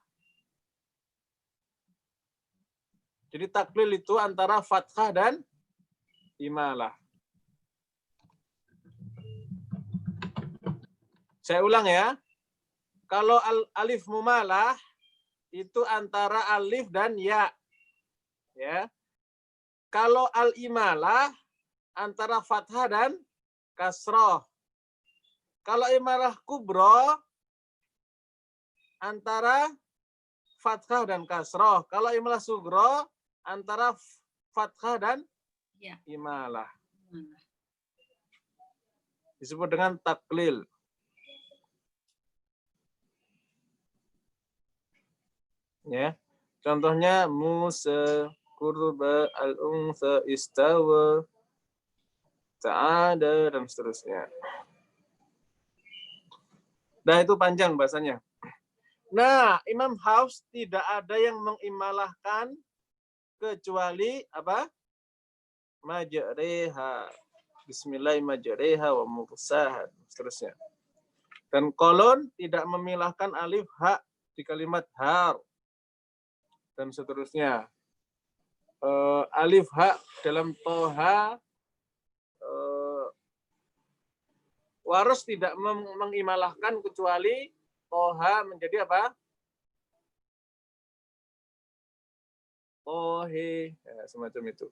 Jadi taklil itu antara fathah dan imalah. Saya ulang ya. Kalau alif mumalah itu antara alif dan ya. Ya. Kalau al-imalah antara fathah dan kasroh. Kalau imalah kubro antara fathah dan kasroh. Kalau imalah sugro antara fathah dan Ya. imalah. Disebut dengan taklil. Ya. Contohnya Musa, kurba, al-unsa, istawa, ta'ada, dan seterusnya. Nah, itu panjang bahasanya. Nah, Imam Hafs tidak ada yang mengimalahkan kecuali apa? Majreha. Bismillah majreha wa mursaha, seterusnya. Dan kolon tidak memilahkan alif ha di kalimat har dan seterusnya. Alif ha dalam toha Warus tidak mengimalahkan kecuali toha menjadi apa? Tohe, ya, semacam itu.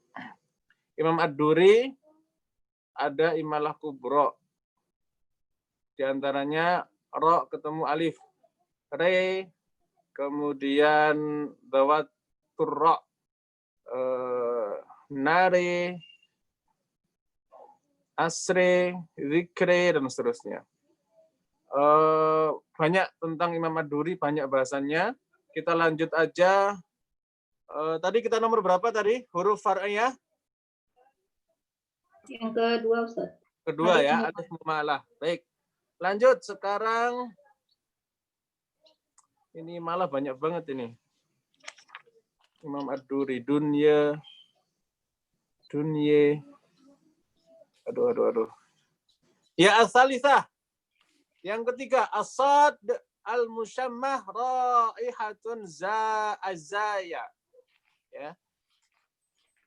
Imam Ad-Duri ada imalah kubro. Di antaranya ro ketemu alif. Re, kemudian dawat turro, nare, asre, zikre, dan seterusnya. Banyak tentang Imam Ad-Duri, banyak bahasannya. Kita lanjut aja. Tadi kita nomor berapa tadi? Huruf far'iyah? Yang kedua, Ustaz. Kedua Alif ya, mumalah. alif mumalah. Baik. Lanjut sekarang. Ini malah banyak banget ini. Imam Ad-Duri, dunya. Aduh. Ya, as-salisah. Yang ketiga, as-sad al-musyammah raihatun azaya. Ya.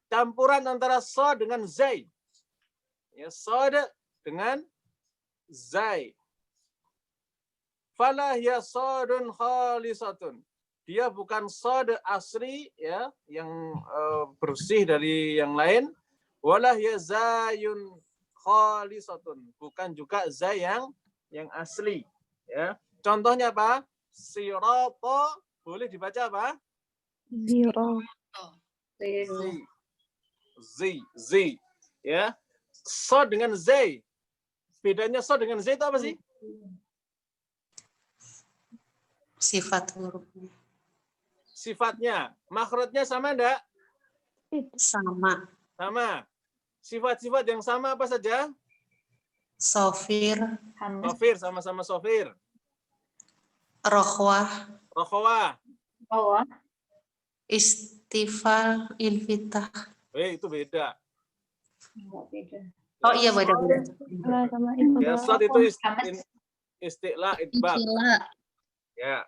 Campuran antara sad dengan zai. Ya, sad dengan zai. Fala hiya sadun khalisatun. Dia bukan sad asri ya, yang bersih dari yang lain. Wala hiya zayun khalisatun. Bukan juga zai yang asli, ya. Contohnya apa? Sirata boleh dibaca apa? Zero. Z, ya. So dengan Z. Bedanya so dengan Z itu apa sih? Sifat hurufnya. Sifatnya. Makhrajnya sama enggak? Sama. Sama. Sifat-sifat yang sama apa saja? Sofir, Hamzah. Sofir, sama-sama sofir. rokhwah, Rokhawah. Bawah. istifal, infitah. Itu beda. Enggak beda. Oh iya, beda-beda. Sama Ya, itu. sod itu Hamas. istilah, itbaq. Istilah, Ya.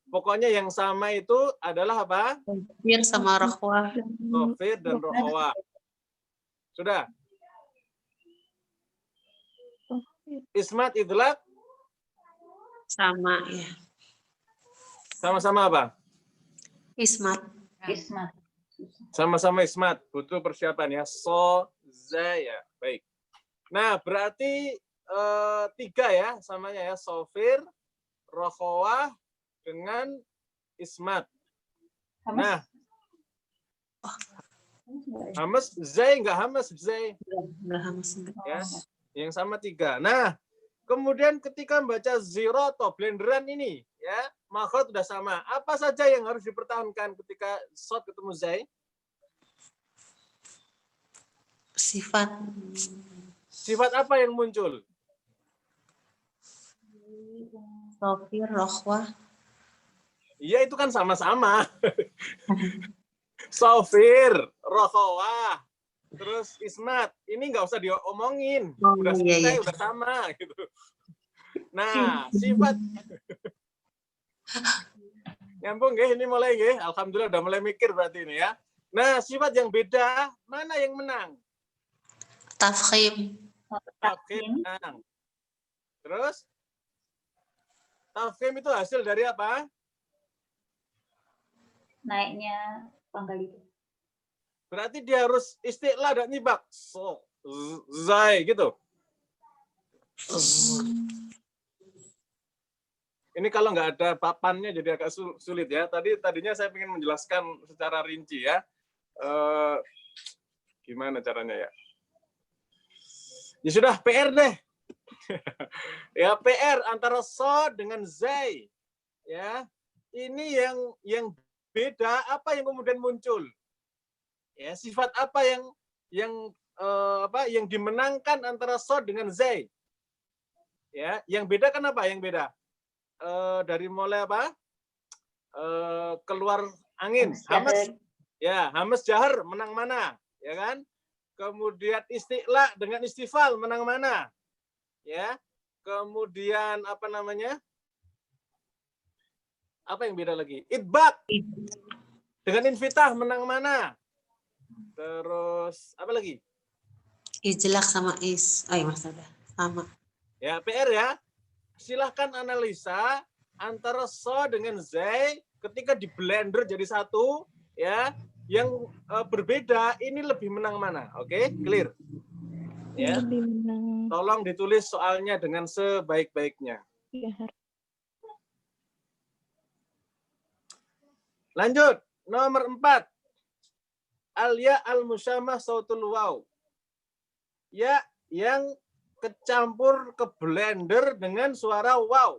Pokoknya yang sama itu adalah apa? sofir sama rokhwah. Sofir dan rokhawah. Sudah. Ismat, idlaq, Sama ya. sama-sama apa? Ismat. Ismat. Sama-sama ismat, butuh persiapan ya. So, zaya. Baik. Nah, berarti 3 ya samanya ya. Sofir, rokhawah, dengan ismat. Hamas. Nah, hamas, zai enggak hamas, zai. Enggak hamas. Ya, yang sama 3. Nah, kemudian ketika membaca zero atau blenderan ini, ya, makhraj sudah sama. Apa saja yang harus dipertahankan ketika shot ketemu zai? Sifat. Sifat apa yang muncul? Sofir, rokhwah. Iya, itu kan sama-sama. Sofir, rokhawah, terus ismat. Ini nggak usah diomongin. Oh, Udah iya, selesai, iya. udah sama. Gitu. Nah, sifat. Nyambung ya, ini mulai ya. Alhamdulillah udah mulai mikir berarti ini ya. Nah, sifat yang beda, mana yang menang? Tafkhim. Tafkhim menang. Terus? Tafkhim itu hasil dari apa? Naiknya pangkal itu. Berarti dia harus istilah dan nibak. So, zai gitu. Ini kalau nggak ada papannya jadi agak sulit ya. Tadinya saya ingin menjelaskan secara rinci ya. Gimana caranya ya? Ya sudah, PR deh. Ya, PR antara sod dengan zai. Ya. Ini yang beda, apa yang kemudian muncul? Ya, sifat apa yang dimenangkan antara sod dengan zai? Ya, yang beda kan apa? Yang beda dari mulai apa? Keluar angin, hamas. Ya, hamas jahar menang mana? Ya kan? Kemudian istiqla dengan istifal menang mana? Ya. Kemudian apa namanya? Apa yang beda lagi? Idbak dengan infitah menang mana? Terus apa lagi? Ijlak sama is. Oh iya Mas udah sama. Ya, PR ya. Silahkan analisa antara so dengan zai ketika di blender jadi satu ya. Yang berbeda ini lebih menang mana? Oke, clear. Ya. Lebih menang. Tolong ditulis soalnya dengan sebaik-baiknya. Ya, Lanjut, nomor 4. Al-ya al-musyamah sautul waw. Ya, yang kecampur ke blender dengan suara waw.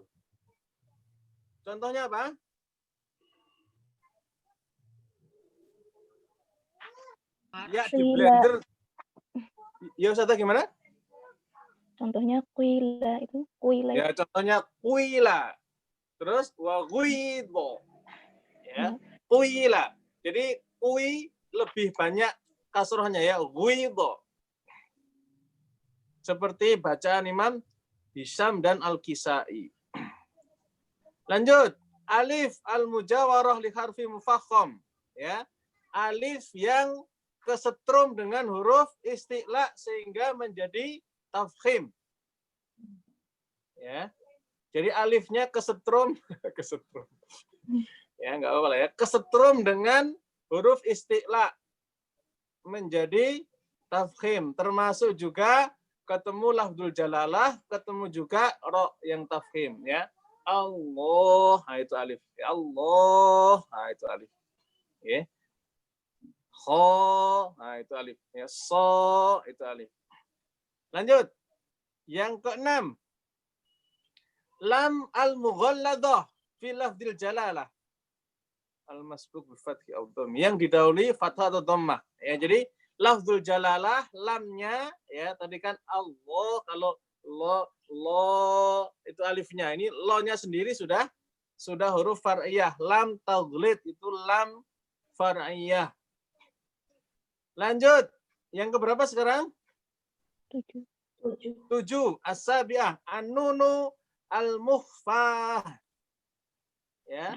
Contohnya apa? Ya, di blender. Ya, Ustazah gimana? Contohnya kuila itu kuila. Ya, contohnya kuila. Terus wa guidbo. Ya, kuila. Jadi kui lebih banyak kasrohnya ya, guidbo. Seperti bacaan Imam Hisham dan Al-Kisai. Lanjut, alif al-mujawarah li harfi mufakham. Ya, alif yang kesetrum dengan huruf istiqla sehingga menjadi tafkhim. Ya. Jadi alifnya kesetrum Ya, enggak apa-apa lah ya. Kesetrum dengan huruf istiqla menjadi tafkhim, termasuk juga ketemu lafzul jalalah, ketemu juga ro yang tafkhim ya. Allah, nah itu alif. Ya Allah, nah itu alif. Ya. Kho, nah itu alif. Ya, so, itu alif. Lanjut. Yang keenam. Lam al-mughalladah fi lafzil jalalah. Al-masbuq bi fathi aw dhamm. Yang didahului fathah atau dhammah. Ya, jadi lafzul jalalah lamnya ya tadi kan Allah, kalau lo itu alifnya. Ini lo-nya sendiri sudah huruf far'iyah. Lam taghlid itu lam far'iyah. Lanjut. Yang keberapa sekarang? 7. As-sabi'ah. An-nunu al-mukhfah. Ya.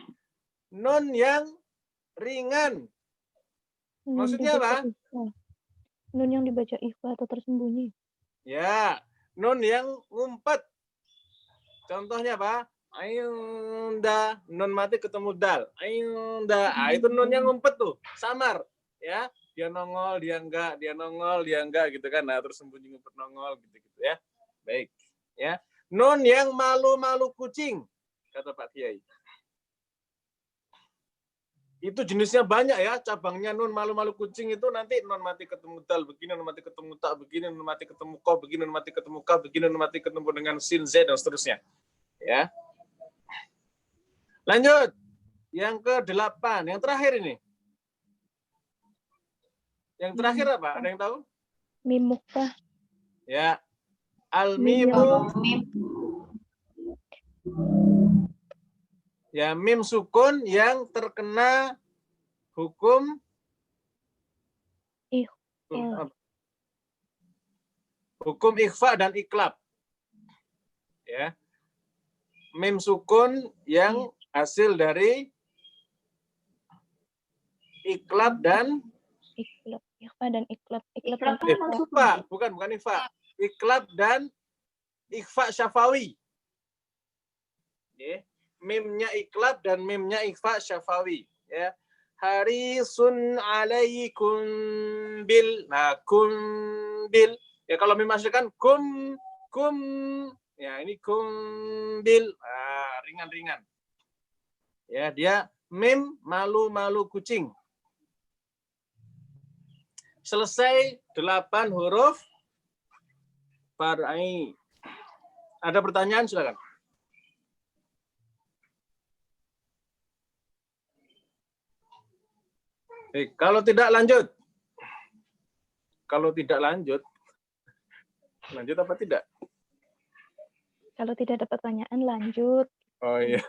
Nun yang ringan. Maksudnya apa? Nun yang dibaca ikhfa atau tersembunyi. Ya. Nun yang ngumpet. Contohnya apa? Ainda. Nun mati ketemu dal. Ainda. Itu nun yang ngumpet tuh. Samar. Ya. Dia nongol, dia enggak, dia nongol, dia enggak gitu kan. Nah, terus sembunyi ngumpet nongol gitu-gitu ya. Baik, ya. Nun yang malu-malu kucing kata Pak Kiai. Itu jenisnya banyak ya, cabangnya nun malu-malu kucing itu nanti nun mati ketemu dal begini, nun mati ketemu tak begini, nun mati ketemu ko begini, nun mati ketemu ka begini, nun mati ketemu dengan sin z dan seterusnya. Ya. Lanjut. Yang ke-8, yang terakhir ini. Yang terakhir apa? Ada yang tahu? Mim mukhfah. Ya. Al-mimu. Ya, mim sukun yang terkena hukum hukum ikhfa dan iklab. Ya. Mim sukun yang hasil dari iklab dan Ikhfa dan iklab. Iklab kan maksudnya. Ikhfa, bukan ikhfa. Iklab dan ikhfa syafawi. Ya. Mimnya iklab dan mimnya ikhfa syafawi. Ya. Harisun alaikum bil. Nah, kum bil. Ya, kalau mim masukkan kum. Ya, ini kum bil. Nah, ringan-ringan. Ya, dia mim malu-malu kucing. Selesai 8 huruf far'i. Ada pertanyaan, silakan. Kalau tidak lanjut. Kalau tidak lanjut. Lanjut apa tidak? Kalau tidak ada pertanyaan, lanjut. Oh iya.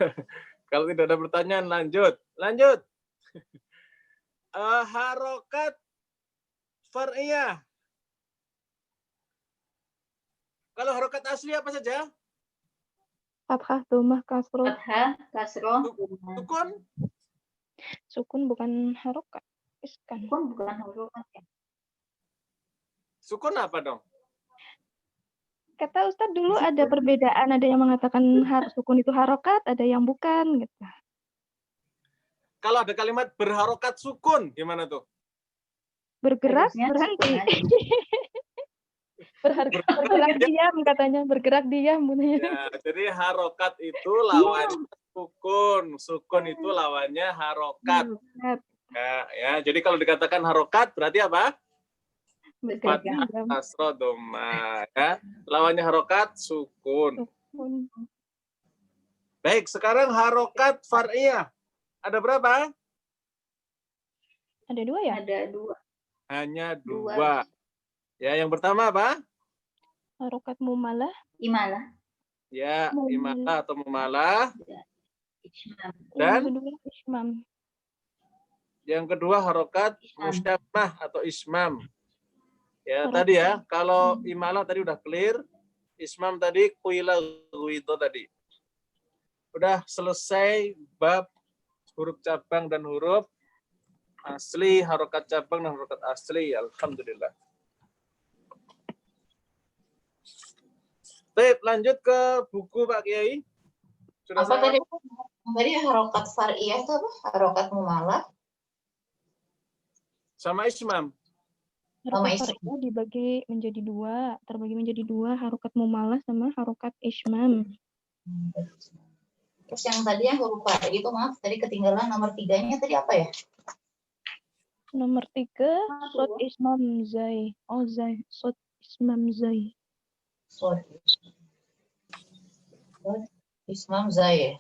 Kalau tidak ada pertanyaan, lanjut. Lanjut. Harokat far'iyah. Kalau harokat asli apa saja? Fathah, dhammah, kasroh. Fathah, kasroh, Sukun? Sukun bukan harokat. Iskan. sukun bukan huruf ya. Sukun apa dong? Kata Ustadz dulu ada perbedaan, ada yang mengatakan sukun itu harokat, ada yang bukan gitu. Kalau ada kalimat berharokat sukun, gimana tuh? Bergerak, Harusnya berhenti. sukun Bergerak diam katanya, bergerak diam katanya. Ya, jadi harokat itu lawannya sukun. Sukun itu lawannya harokat. Ya, jadi kalau dikatakan harokat berarti apa? Bergerak Fathah, diam. kasroh, dhammah. Ya. Lawannya harokat sukun. Sukun. Baik, sekarang harokat far'iyah. Ada berapa? Ada dua ya? Ada dua. Hanya Dua. 2. Ya, yang pertama apa? Harokat mumalah. Imalah. Ya, Mumalah. imalah atau mumalah. Ijmam. Dan Yang kedua ismam. yang kedua harokat Ismam. musyamah atau ismam. Ya, Harokat. tadi ya, kalau imalah tadi udah clear, ismam tadi kuila itu tadi. Udah selesai bab huruf cabang dan huruf asli, harokat cabang dan harokat asli. Alhamdulillah. Baik, lanjut ke buku Pak Kiai. Sudah Apa sama? tadi? Tadi harokat far'iyah itu apa? Harokat mumalah. Sama ismam. Sama Harokat far'iyah dibagi menjadi dua, terbagi menjadi dua, harokat mumalah sama harokat ismam. Terus yang tadi yang huruf far'i itu maaf tadi ketinggalan nomor 3-nya tadi apa ya? Nomor 3, sod ismam zai. Oh zai, sod ismam zai. Sod. Ismam Zai.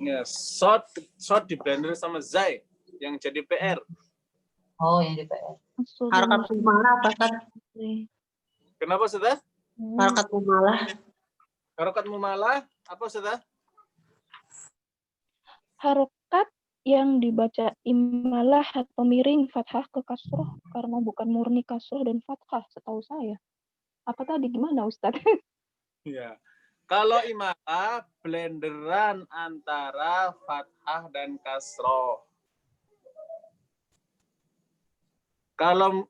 Ya, sod di blender sama zai yang jadi PR. Oh, yang di PR. Harokat mumalah apa kan? Kenapa sudah? Harokat mumalah. Harokat mumalah apa sudah? Harokat yang dibaca imalah atau miring fathah ke kasroh karena bukan murni kasroh dan fathah setahu saya. Apa tadi gimana Ustadz? Ya. Kalau imalah blenderan antara fathah dan kasroh. Kalau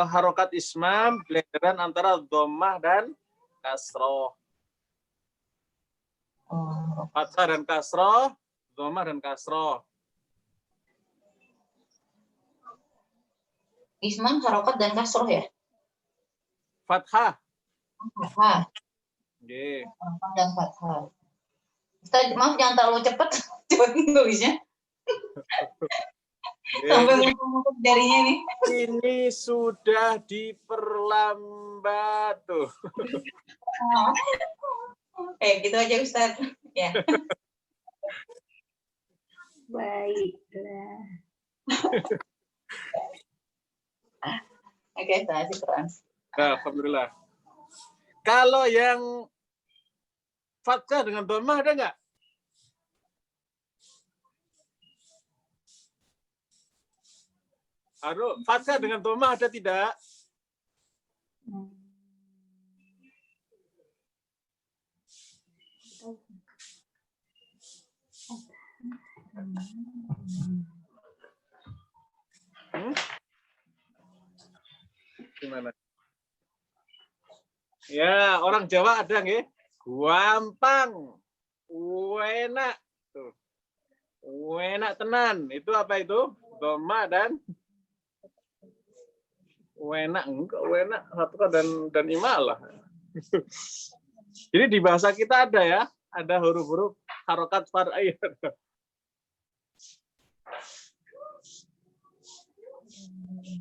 harokat ismam blenderan antara dhammah dan kasroh. Oh, Fathah dan kasroh, dhammah dan kasroh. Ismam harokat dan kasroh ya? Fathah. Fathah. Oke. Harokat dan fathah. Ustaz, maaf jangan terlalu cepat. Cepat nulisnya. Sampai mumpuk jarinya nih. Ini sudah diperlambat tuh. Gitu aja Ustaz. Ya. Baiklah. Oke, saya kasih Quran. Alhamdulillah. Kalau yang fathah dengan dhammah ada nggak? Aduh, fathah dengan dhammah ada tidak? Gimana? Ya, orang Jawa ada nggih? Gampang. Enak. Tuh. Enak tenan. Itu apa itu? Dhammah dan enak enggak enak satu dan imalah. Jadi di bahasa kita ada ya, ada huruf-huruf harokat far'iyah.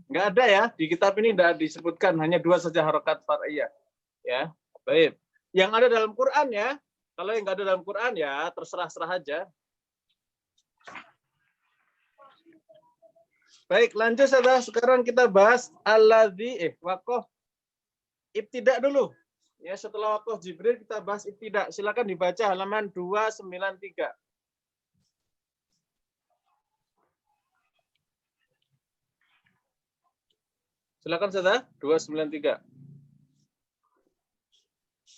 Nggak ada ya, di kitab ini tidak disebutkan, hanya 2 saja harokat far'iyah. Ya, baik. Yang ada dalam Quran ya, kalau yang nggak ada dalam Quran ya terserah-serah aja. Baik, lanjut saja. Sekarang kita bahas waqaf ibtidak dulu. Ya, setelah waqaf Jibril kita bahas ibtidak. Silakan dibaca halaman 293. Silakan saja 293.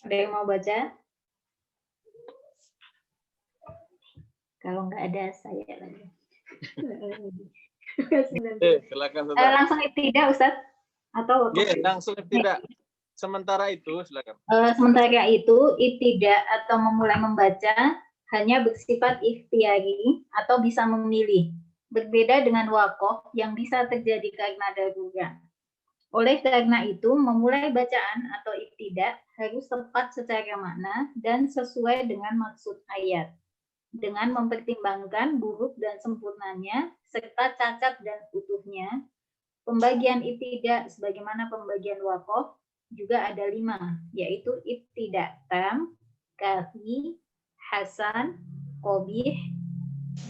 Ada yang mau baca? Kalau nggak ada saya lagi. Silakan saja. Langsung ibtidak, Ustadz? Atau waqaf? Langsung ibtidak. Sementara itu, silakan. Sementara itu, ibtidak atau memulai membaca hanya bersifat ikhtiari atau bisa memilih. Berbeda dengan waqaf yang bisa terjadi karena darurat. Oleh karena itu, memulai bacaan atau ibtidak harus tepat secara makna dan sesuai dengan maksud ayat. Dengan mempertimbangkan buruk dan sempurnanya, serta cacat dan utuhnya, pembagian ibtidak sebagaimana pembagian waqaf juga ada 5, yaitu ibtidak tam, kafi, hasan, qobih,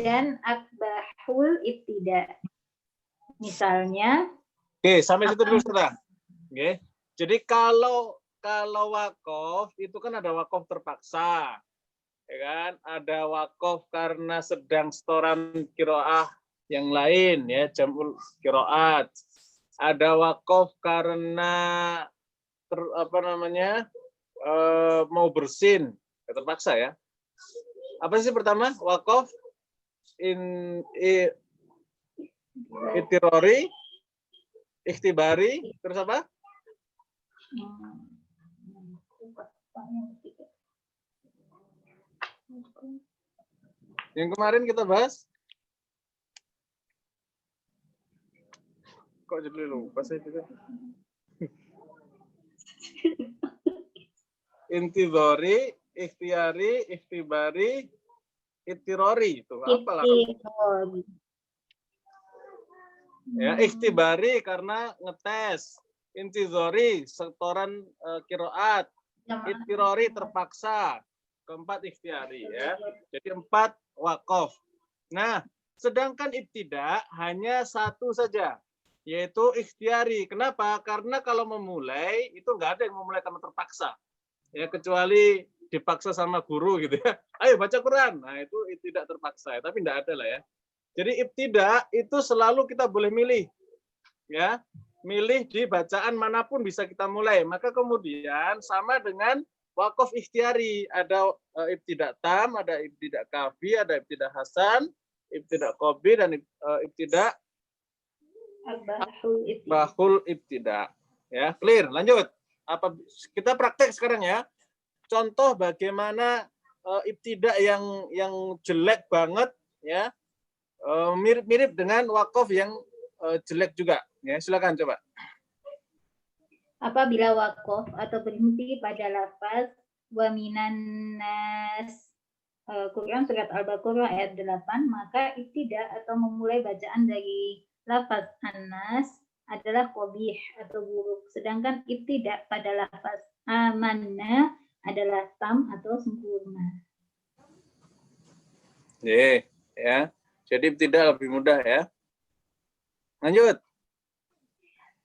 dan akbahul ibtidak. Misalnya, Oke, sampai situ dulu sudah. Oke. Jadi kalau waqaf itu kan ada waqaf terpaksa. Ya kan? Ada waqaf karena sedang setoran qiraah yang lain ya, jamul qiraat. Ada waqaf karena mau bersin, ya, terpaksa ya. Apa sih pertama? Waqaf itirori, ikhtibari, terus apa? Yang kemarin kita bahas. Kok jadi lupa saya juga. Intidhori, ikhtiari, ikhtibari, itirori. Itu apa lah? Ya, ikhtibari karena ngetes. Intidhori setoran qiraat. Itirori terpaksa. Keempat ikhtiari ya. Jadi 4 waqaf. Nah, sedangkan ibtidak hanya 1 saja, yaitu ikhtiari. Kenapa? Karena kalau memulai itu nggak ada yang memulai karena terpaksa. Ya, kecuali dipaksa sama guru gitu ya. Ayo baca Quran. Nah, itu tidak terpaksa ya, tapi nggak ada lah ya. Jadi ibtidak itu selalu kita boleh milih. Ya. Milih di bacaan manapun bisa kita mulai. Maka kemudian sama dengan waqaf ikhtiari, ada ibtidak tam, ada ibtidak kafi, ada ibtidak hasan, ibtidak qobi, dan ibtidak bahul ibtidak. Ya, clear. Lanjut. Apa kita praktek sekarang ya? Contoh bagaimana ibtidak yang jelek banget ya. Mirip-mirip dengan waqaf yang jelek juga. Ya, silakan coba. Apabila waqaf atau berhenti pada lafaz wa minan nas, Quran surat Al-Baqarah ayat 8, maka ibtidak atau memulai bacaan dari lafaz an-nas adalah qabih atau buruk, sedangkan ibtidak pada lafaz amanna adalah tam atau sempurna. Ya. Jadi ibtidak lebih mudah ya. Lanjut.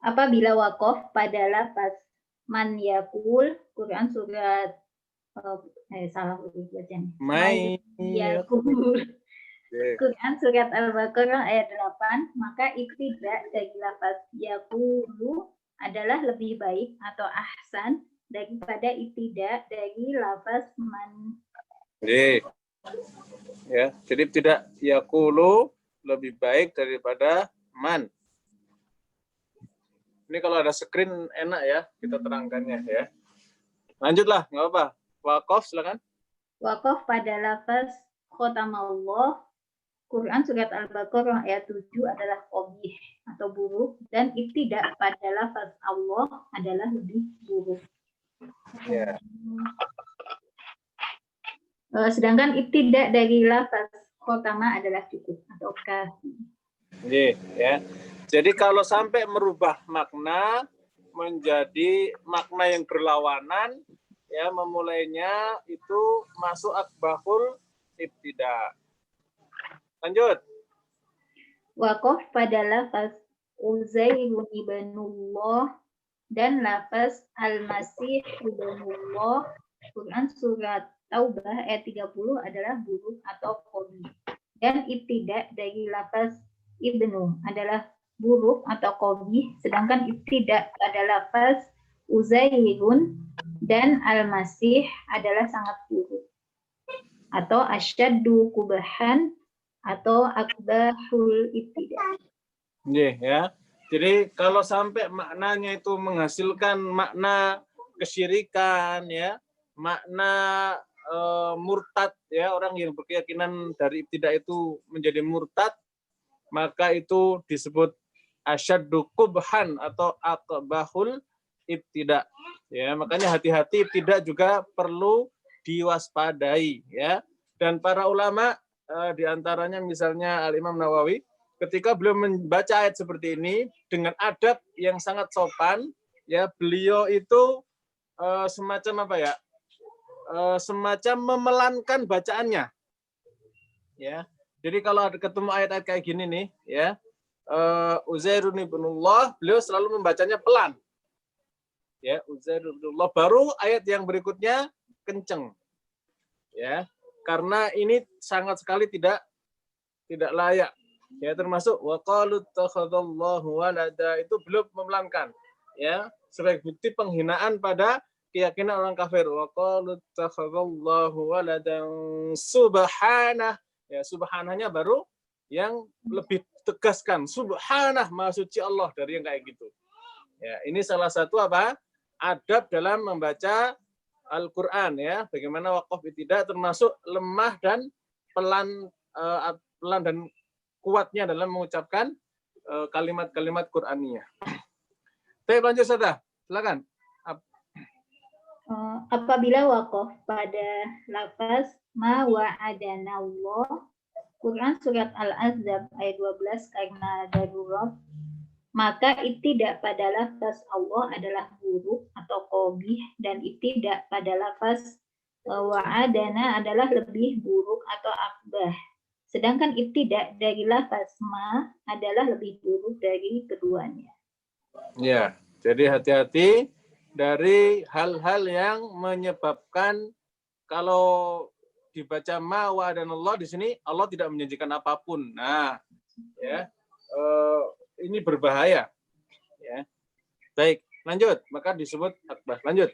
Apabila waqaf pada lafaz man yakul, Quran surat salah bacanya. May yakul. Quran surat Al-Baqarah ayat 8, maka ibtidak dari lafaz yakulu adalah lebih baik atau ahsan daripada ibtidak dari lafaz man. Ya, jadi ibtidak yakulu lebih baik daripada man. Ini kalau ada screen enak ya, kita terangkannya ya. Lanjutlah, nggak apa-apa. Waqaf, silakan. Waqaf pada lafaz khotamallah, Quran surat Al-Baqarah ayat 7 adalah qabih atau buruk, dan ibtidak pada lafaz Allah adalah lebih buruk. Ya. Sedangkan ibtida dari lafaz khotama adalah cukup atau kafi. Ya. Jadi kalau sampai merubah makna menjadi makna yang berlawanan, ya memulainya itu masuk akbahul ibtida. Lanjut. Waqaf pada lafaz Uzairun ibnullah dan lafaz Al-Masih ibnullah. Quran surat Taubah ayat 30 adalah buruk atau qabi. Dan ibtida dari lafaz ibnu adalah buruk atau qabi, sedangkan ibtida pada lafaz Uzairun dan Al-Masih adalah sangat buruk atau asyaddu kubahan atau akbahul ibtida. Ya. Jadi kalau sampai maknanya itu menghasilkan makna kesyirikan, ya, makna murtad, ya, orang yang berkeyakinan dari ibtida itu menjadi murtad, maka itu disebut asyaddu qubhan atau aqbahul ibtida. Ya, makanya hati-hati ibtida juga perlu diwaspadai, ya. Dan para ulama diantaranya misalnya Al-Imam Nawawi, ketika beliau membaca ayat seperti ini dengan adab yang sangat sopan, ya, beliau itu semacam apa ya? Semacam memelankan bacaannya. Ya. Jadi kalau ada ketemu ayat-ayat kayak gini nih, ya, Uzairun ibnullah, beliau selalu membacanya pelan. Ya, Uzairun ibnullah, baru ayat yang berikutnya kenceng. Ya. Karena ini sangat sekali tidak layak. Ya, termasuk waqalu takhadallahu walada, itu belum memelankan, ya, sebagai bukti penghinaan pada keyakinan orang kafir. Waqalu takhadallahu waladan subhanah, ya, subhanahnya baru yang lebih tegaskan, subhanah, maha suci Allah dari yang kayak gitu. Ya, ini salah satu apa? Adab dalam membaca Al-Qur'an, ya. Bagaimana waqaf ibtida termasuk lemah dan pelan dan kuatnya dalam mengucapkan kalimat-kalimat Qur'aniyah. Baik, lanjut Ustazah. Silakan. Apabila waqaf pada lafaz ma wa'adana Allah, Quran surat Al-Ahzab ayat 12 karena darurat, maka ibtida pada lafaz Allah adalah buruk atau qabih, dan ibtida pada lafaz wa'adana adalah lebih buruk atau akbah. Sedangkan ibtida dari lafaz ma adalah lebih buruk dari keduanya. Ya, jadi hati-hati dari hal-hal yang menyebabkan kalau dibaca ma wa dan Allah di sini Allah tidak menjanjikan apapun. Nah, ya, ini berbahaya. Ya. Baik, lanjut. Maka disebut akbah. Lanjut.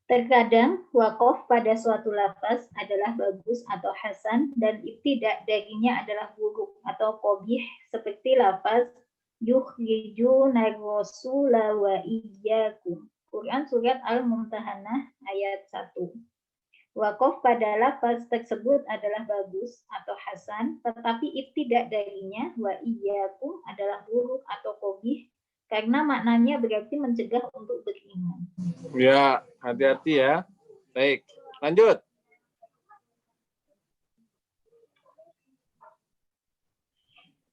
Terkadang waqaf pada suatu lafaz adalah bagus atau hasan, dan ibtida darinya adalah buruk atau qabih, seperti lafaz yukhrijuna rasula wa iyyakum. Quran surat Al-Mumtahanah ayat 1. Waqaf pada lafaz tersebut adalah bagus atau hasan, tetapi ibtida darinya wa iyyakum adalah buruk atau qabih, karena maknanya berarti mencegah untuk beriman. Ya, hati-hati ya. Baik, lanjut.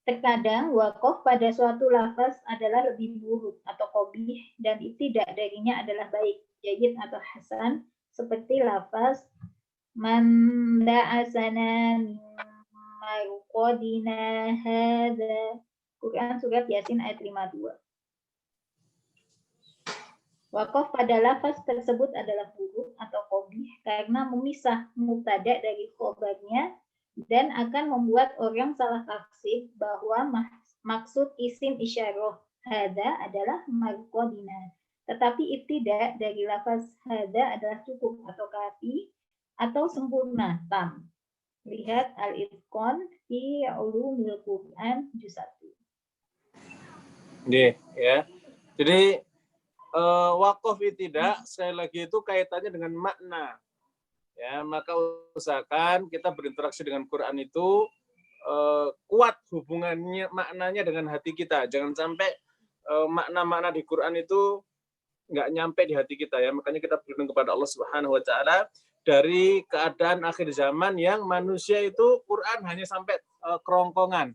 Terkadang waqaf pada suatu lafaz adalah lebih buruk atau qabih, dan ibtida darinya adalah baik, jayyid atau hasan, seperti lafaz man da'asana min marqadina hadza. Quran surat Yasin ayat 52. Waqaf pada lafaz tersebut adalah buruk atau qabih karena memisah mubtada dari khobarnya dan akan membuat orang salah tafsir bahwa maksud isim isyarah hadza adalah marqadina. Tetapi ibtida dari lafaz hadza adalah cukup atau kafi atau sempurna, tam. Lihat Al-Itqan fi Ulumil Quran juz 1. Ya. Jadi waqaf ibtida sekali lagi itu kaitannya dengan makna. Ya, maka usahakan kita berinteraksi dengan Quran itu kuat hubungannya, maknanya dengan hati kita. Jangan sampai makna-makna di Quran itu nggak nyampe di hati kita, ya. Makanya kita berlindung kepada Allah Subhanahu wa taala dari keadaan akhir zaman yang manusia itu Quran hanya sampai kerongkongan.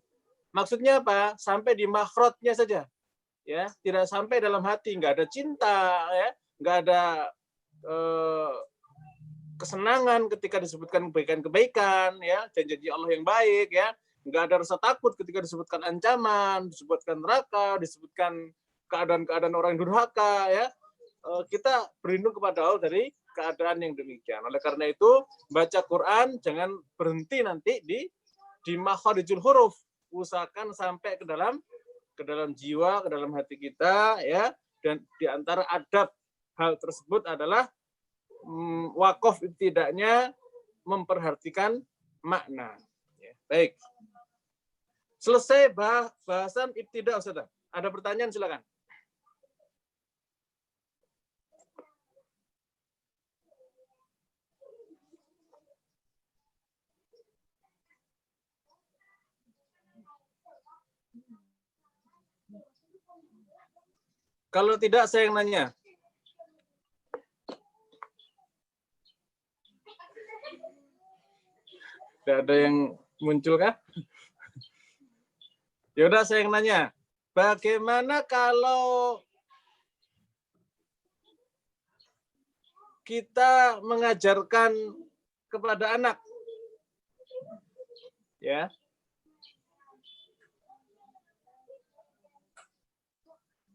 Maksudnya apa? Sampai di makhrajnya saja. Ya, tidak sampai dalam hati, nggak ada cinta, ya, nggak ada kesenangan ketika disebutkan kebaikan-kebaikan, ya, janji Allah yang baik, ya, nggak ada rasa takut ketika disebutkan ancaman, disebutkan neraka, disebutkan keadaan-keadaan orang yang durhaka, ya. Kita berlindung kepada Allah dari keadaan yang demikian. Oleh karena itu, baca Quran jangan berhenti nanti di makharijul huruf. Usahakan sampai ke dalam jiwa, ke dalam hati kita, ya. Dan di antara adab hal tersebut adalah wakof ibtida'nya memperhatikan makna. Ya, baik. Selesai bahasan ibtida', Ustaz. Ada pertanyaan silakan. Kalau tidak, saya yang nanya. Tidak ada yang muncul kah? Ya udah, saya yang nanya. Bagaimana kalau kita mengajarkan kepada anak? Ya.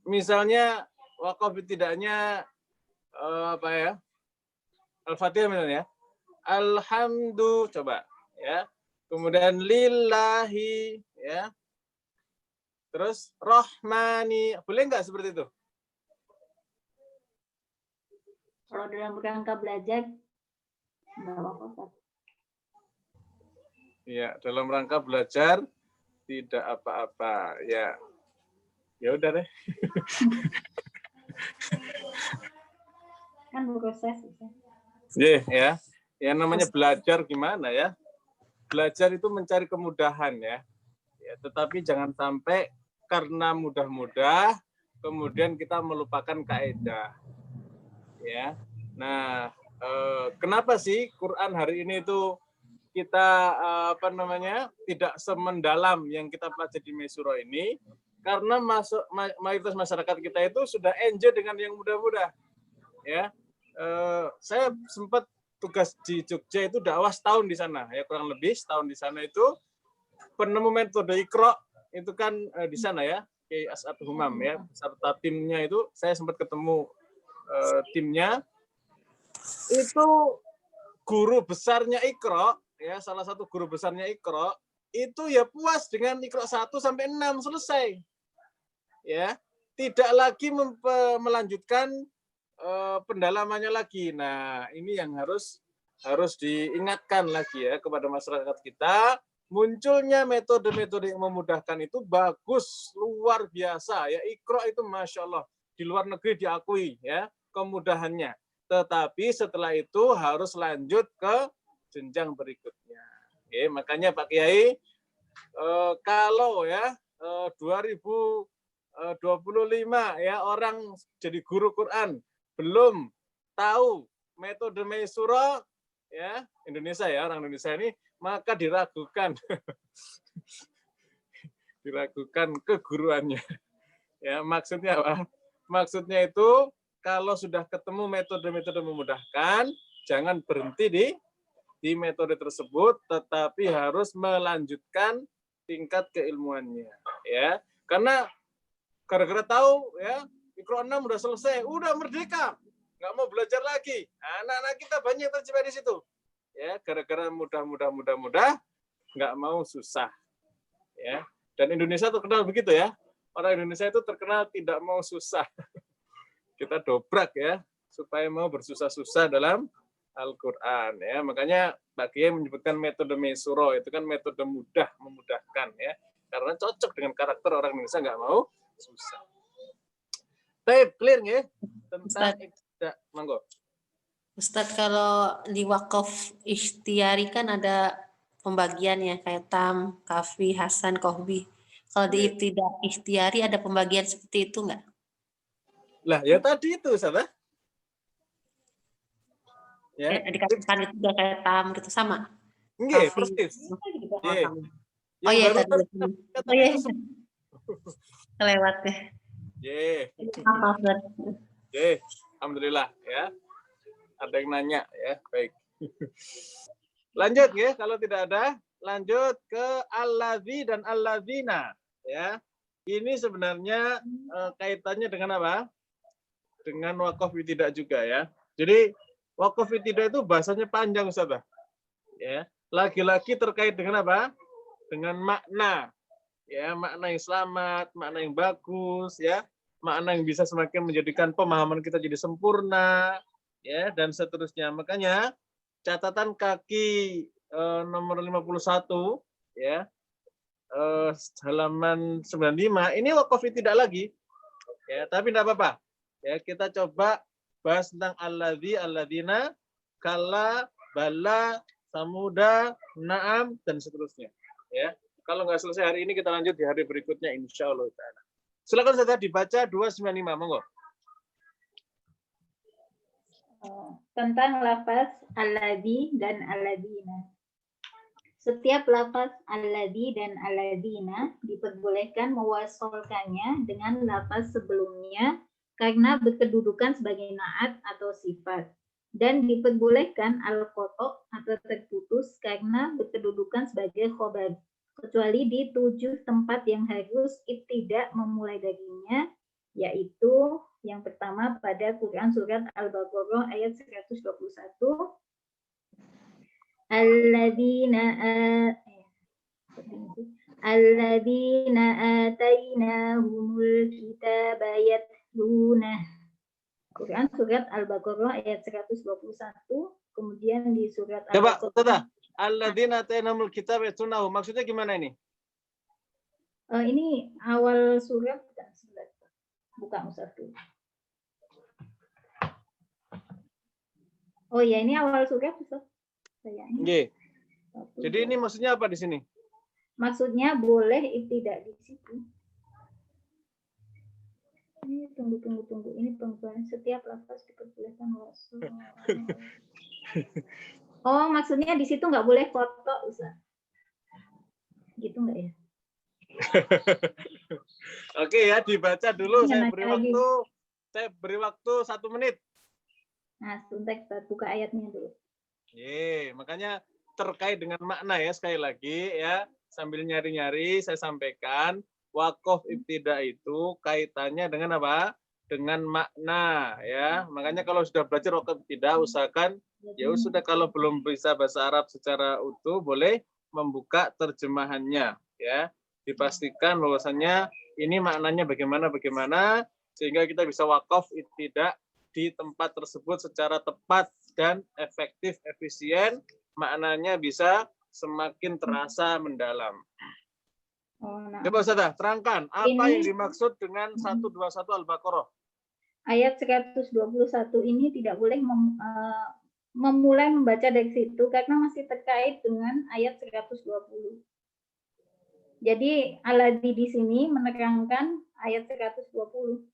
Misalnya wakaf tidaknya apa ya? Al-Fatihah misalnya. Alhamdulillah, coba ya. Kemudian lillahi, ya. Terus rahmani, boleh nggak seperti itu? Kalau dalam rangka belajar nggak apa-apa. Iya, dalam rangka belajar tidak apa-apa, ya. Ya udah deh. Kan proses. Ya. Yang namanya belajar gimana ya? Belajar itu mencari kemudahan ya. Tetapi jangan sampai karena mudah-mudah kemudian kita melupakan kaidah. Ya. Nah, kenapa sih Quran hari ini itu kita tidak semendalam yang kita pelajari di Mesuro ini? Karena mayoritas masyarakat kita itu sudah enjoy dengan yang mudah-mudah. Ya, saya sempat tugas di Jogja itu dakwah setahun di sana, ya kurang lebih setahun di sana itu penemu metode Iqra itu kan di sana ya, Kiai As'ad Humam ya, serta timnya itu saya sempat ketemu timnya itu guru besarnya Iqra ya, salah satu guru besarnya Iqra itu ya puas dengan Iqra 1 sampai 6 selesai. Ya, tidak lagi melanjutkan pendalamannya lagi. Nah, ini yang harus diingatkan lagi ya kepada masyarakat kita. Munculnya metode-metode yang memudahkan itu bagus, luar biasa ya. Iqra itu masya Allah di luar negeri diakui ya kemudahannya. Tetapi setelah itu harus lanjut ke jenjang berikutnya. Oke, makanya Pak Kiai kalau ya 2025 ya orang jadi guru Quran belum tahu metode Mesuro ya Indonesia ya, orang Indonesia ini, maka diragukan keguruannya. Ya, maksudnya apa? Maksudnya itu kalau sudah ketemu metode-metode memudahkan, jangan berhenti di metode tersebut, tetapi harus melanjutkan tingkat keilmuannya ya. Karena gara-gara tahu ya Iqra 6 udah selesai, udah merdeka, nggak mau belajar lagi. Anak-anak kita banyak terjebak di situ. Ya, gara-gara mudah, nggak mau susah. Ya. Dan Indonesia terkenal begitu ya. Orang Indonesia itu terkenal tidak mau susah. Kita dobrak ya, supaya mau bersusah-susah dalam Al-Quran ya. Makanya Pak Kiai menyebutkan metode Mesuro, itu kan metode mudah, memudahkan ya. Karena cocok dengan karakter orang Indonesia, nggak mau susah. Baik, clear ya tentang tidak, monggo. Ustadz, kalau di wakaf ikhtiari kan ada pembagiannya kayak tam, kafi, hasan, kohbi. Kalau di tidak ikhtiari ada pembagian seperti itu nggak? Lah ya tadi itu, Ustaz. Ya. Dikatakan itu udah kayak tam gitu sama. Nggih, Kafi. persis. Gitu, Nggih. sama. Yang iya barusan tadi. kata Oh iya. itu Kelewat ya. Nggih. Maaf, Ustaz. Nggih. Alhamdulillah ya. Ada yang nanya ya. Baik. Lanjut ya, kalau tidak ada, lanjut ke alladzi dan alladzina ya. Ini sebenarnya kaitannya dengan apa? Dengan wakaf tidak juga ya. Jadi wakaf tidak itu bahasanya panjang Ustaz. Ya. Lagi-lagi terkait dengan apa? Dengan makna. Ya, makna yang selamat, makna yang bagus ya. Makna yang bisa semakin menjadikan pemahaman kita jadi sempurna ya dan seterusnya. Makanya catatan kaki nomor 51 ya. Halaman 95 ini wakaf tidak lagi ya, tapi tidak apa-apa ya, kita coba bahas tentang alladzi, alladzina, kalla, bala, samuda, na'am dan seterusnya ya. Kalau nggak selesai hari ini kita lanjut di hari berikutnya insyaallah taala. Silakan saya dibaca 295 monggo. Tentang lafaz alladzi dan alladzina. Setiap lafaz alladzi dan alladzina diperbolehkan mewasolkannya dengan lafaz sebelumnya karena berkedudukan sebagai na'at atau sifat, dan diperbolehkan al-qata' atau terputus karena berkedudukan sebagai khobar, kecuali di 7 tempat yang harus ibtidak memulai darinya, yaitu yang pertama pada Quran surat Al-Baqarah ayat 121. Alladzina atainahumul kitaba yatlunah. Quran surat Al-Baqarah ayat 121, kemudian di surat Coba, Ustazah, alladzina atainahumul kitaba yatlunah. Maksudnya gimana ini? Ini awal surat, buka Ustaz dulu. Oh ya, ini awal surat Ustaz. Nggih. Jadi ini maksudnya apa di sini? Maksudnya boleh ibtidak di situ. Ini tunggu. Ini penggunaan setiap lafaz diperbolehkan wasul. Oh, maksudnya di situ nggak boleh foto, Ustaz. Gitu nggak ya? Oke ya, dibaca dulu. Iya, Saya beri waktu 1 menit. Nah, sebentar kita buka ayatnya dulu. Makanya terkait dengan makna ya, sekali lagi ya, sambil nyari-nyari saya sampaikan wakaf ibtidak itu kaitannya dengan apa? Dengan makna ya. Makanya kalau sudah belajar wakaf ibtidak usahakan ya sudah, kalau belum bisa bahasa Arab secara utuh boleh membuka terjemahannya ya. Dipastikan bahwasannya ini maknanya bagaimana sehingga kita bisa wakaf ibtidak di tempat tersebut secara tepat dan efektif, efisien, maknanya bisa semakin terasa mendalam. Coba Ustazah, terangkan apa yang dimaksud dengan 121 Al-Baqarah. Ayat 121 ini tidak boleh memulai membaca dari situ karena masih terkait dengan ayat 120. Jadi Alladzi di sini menerangkan ayat 120.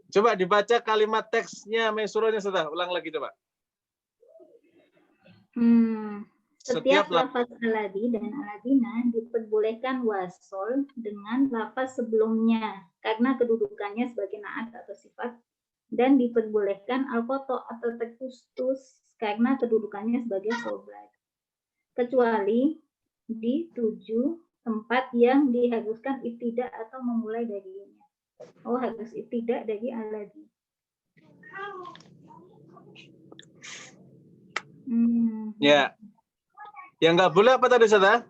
Coba dibaca kalimat teksnya surahnya sudah, ulang lagi coba. Setiap lafaz alladzi dan alladzina diperbolehkan wasol dengan lafaz sebelumnya karena kedudukannya sebagai na'at atau sifat, dan diperbolehkan al-qata' atau terputus karena kedudukannya sebagai khobar, kecuali di 7 tempat yang diharuskan ibtidak atau memulai darinya. Oh, harus ibtidak dari alladzi. Ya. Yang nggak boleh apa tadi, Ustazah?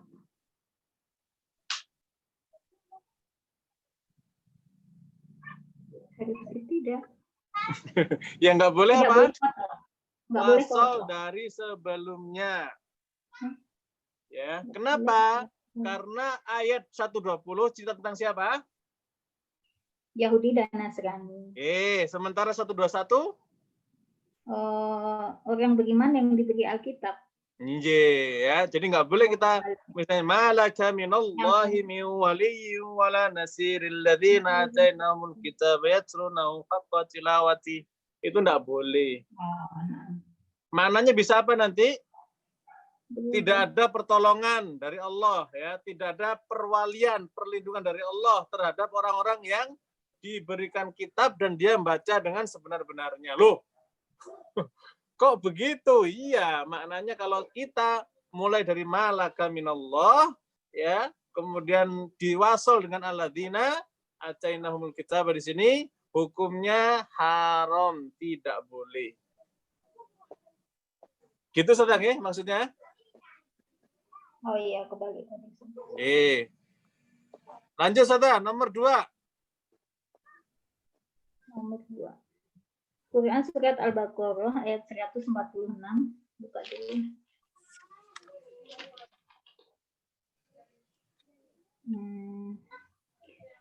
Harus ibtidak. Yang nggak boleh apa? Wasol dari sebelumnya. Ya, kenapa? Karena ayat 120 cerita tentang siapa? Yahudi dan Nasrani. Sementara 121? orang beriman yang diberi Alkitab. Ya, jadi nggak boleh kita misalnya malaka minallahi min waliyyin wala nasiril ladzina atainahumul kitaba yatlunahu haqqa tilawati. Itu nggak boleh. Maknanya bisa apa nanti? Tidak ada pertolongan dari Allah, ya, tidak ada perwalian, perlindungan dari Allah terhadap orang-orang yang diberikan kitab dan dia membaca dengan sebenar-benarnya. Loh, kok begitu? Iya, maknanya kalau kita mulai dari malaka minallah, ya, kemudian diwasol dengan alladzina atainahumul kitab di sini, hukumnya haram, tidak boleh. Gitu Saudara, ya, maksudnya? Oh iya, kebalik. Lanjut Saudara, nomor 2. Nomor 2. Quran surat Al-Baqarah ayat 146. Buka dulu.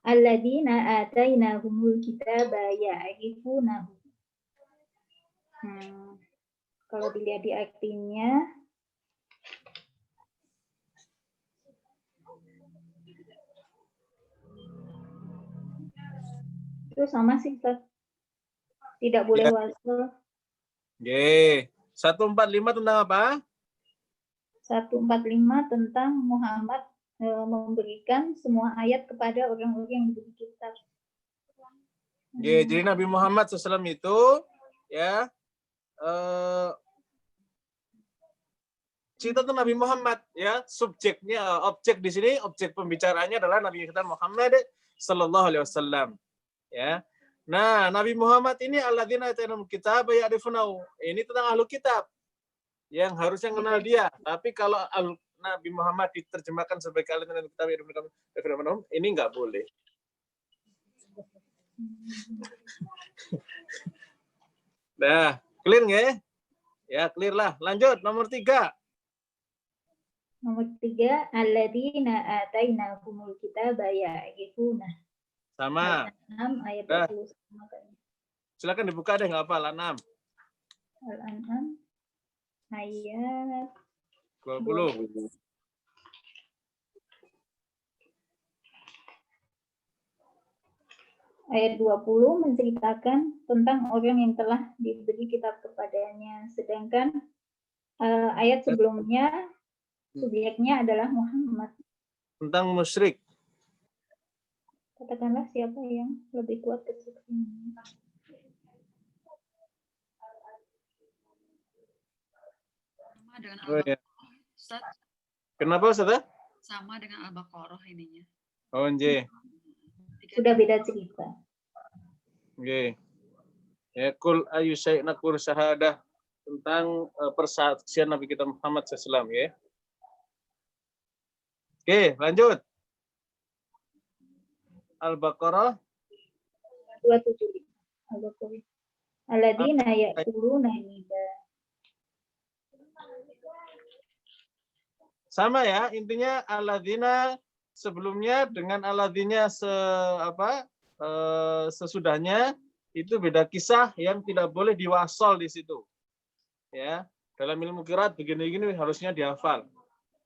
Alladzina atainahumul kitaba ya'rifunahu. Kalau dilihat di artinya, itu sama sih, Ustaz. Tidak boleh wasal. 145 tentang apa? 145 tentang Muhammad memberikan semua ayat kepada orang-orang yang diberi kitab. Jadi Nabi Muhammad SAW itu, ya, cerita tentang Nabi Muhammad, ya, subjeknya, objek di sini, objek pembicaraannya adalah Nabi kita Muhammad Sallallahu Alaihi Wasallam, ya. Nah, Nabi Muhammad ini alladzina atainahumul kitaba ya'rifunahu. Ini tentang ahlu kitab yang harusnya kenal dia. Tapi kalau Nabi Muhammad diterjemahkan sebagai alladzina kitab ya'rifunahu, ini nggak boleh. Nah, clear nggak ya? Ya, clear lah. Lanjut, nomor 3. Nomor 3, alladzina atainahumul kitaba ya'rifunah. Sama. Ayat 20 sama kayaknya. Silakan dibuka deh, nggak apa, Al-An'am. Al-An'am ayat 20. Ayat 20 menceritakan tentang orang yang telah diberi kitab kepadanya. Sedangkan ayat sebelumnya subjeknya adalah Muhammad. Tentang musyrik. Katakanlah siapa yang lebih kuat kesaksiannya. Sama dengan Oh, ya. Ustaz, Kenapa, Ustaz? sama dengan Al-Baqarah ininya. Oh, nje. Sudah beda cerita. Nggih. Ya, kul ayu syai' nakur syahadah tentang persaksian Nabi kita Muhammad SAW, ya. Oke, lanjut. Al-Baqarah 275. Al-Baqarah. Alladzina ya'kuluna riba. Sama ya, intinya alladzina sebelumnya dengan alladzina sesudahnya itu beda kisah yang tidak boleh diwasal di situ. Ya, dalam ilmu qiraat begini-gini harusnya dihafal.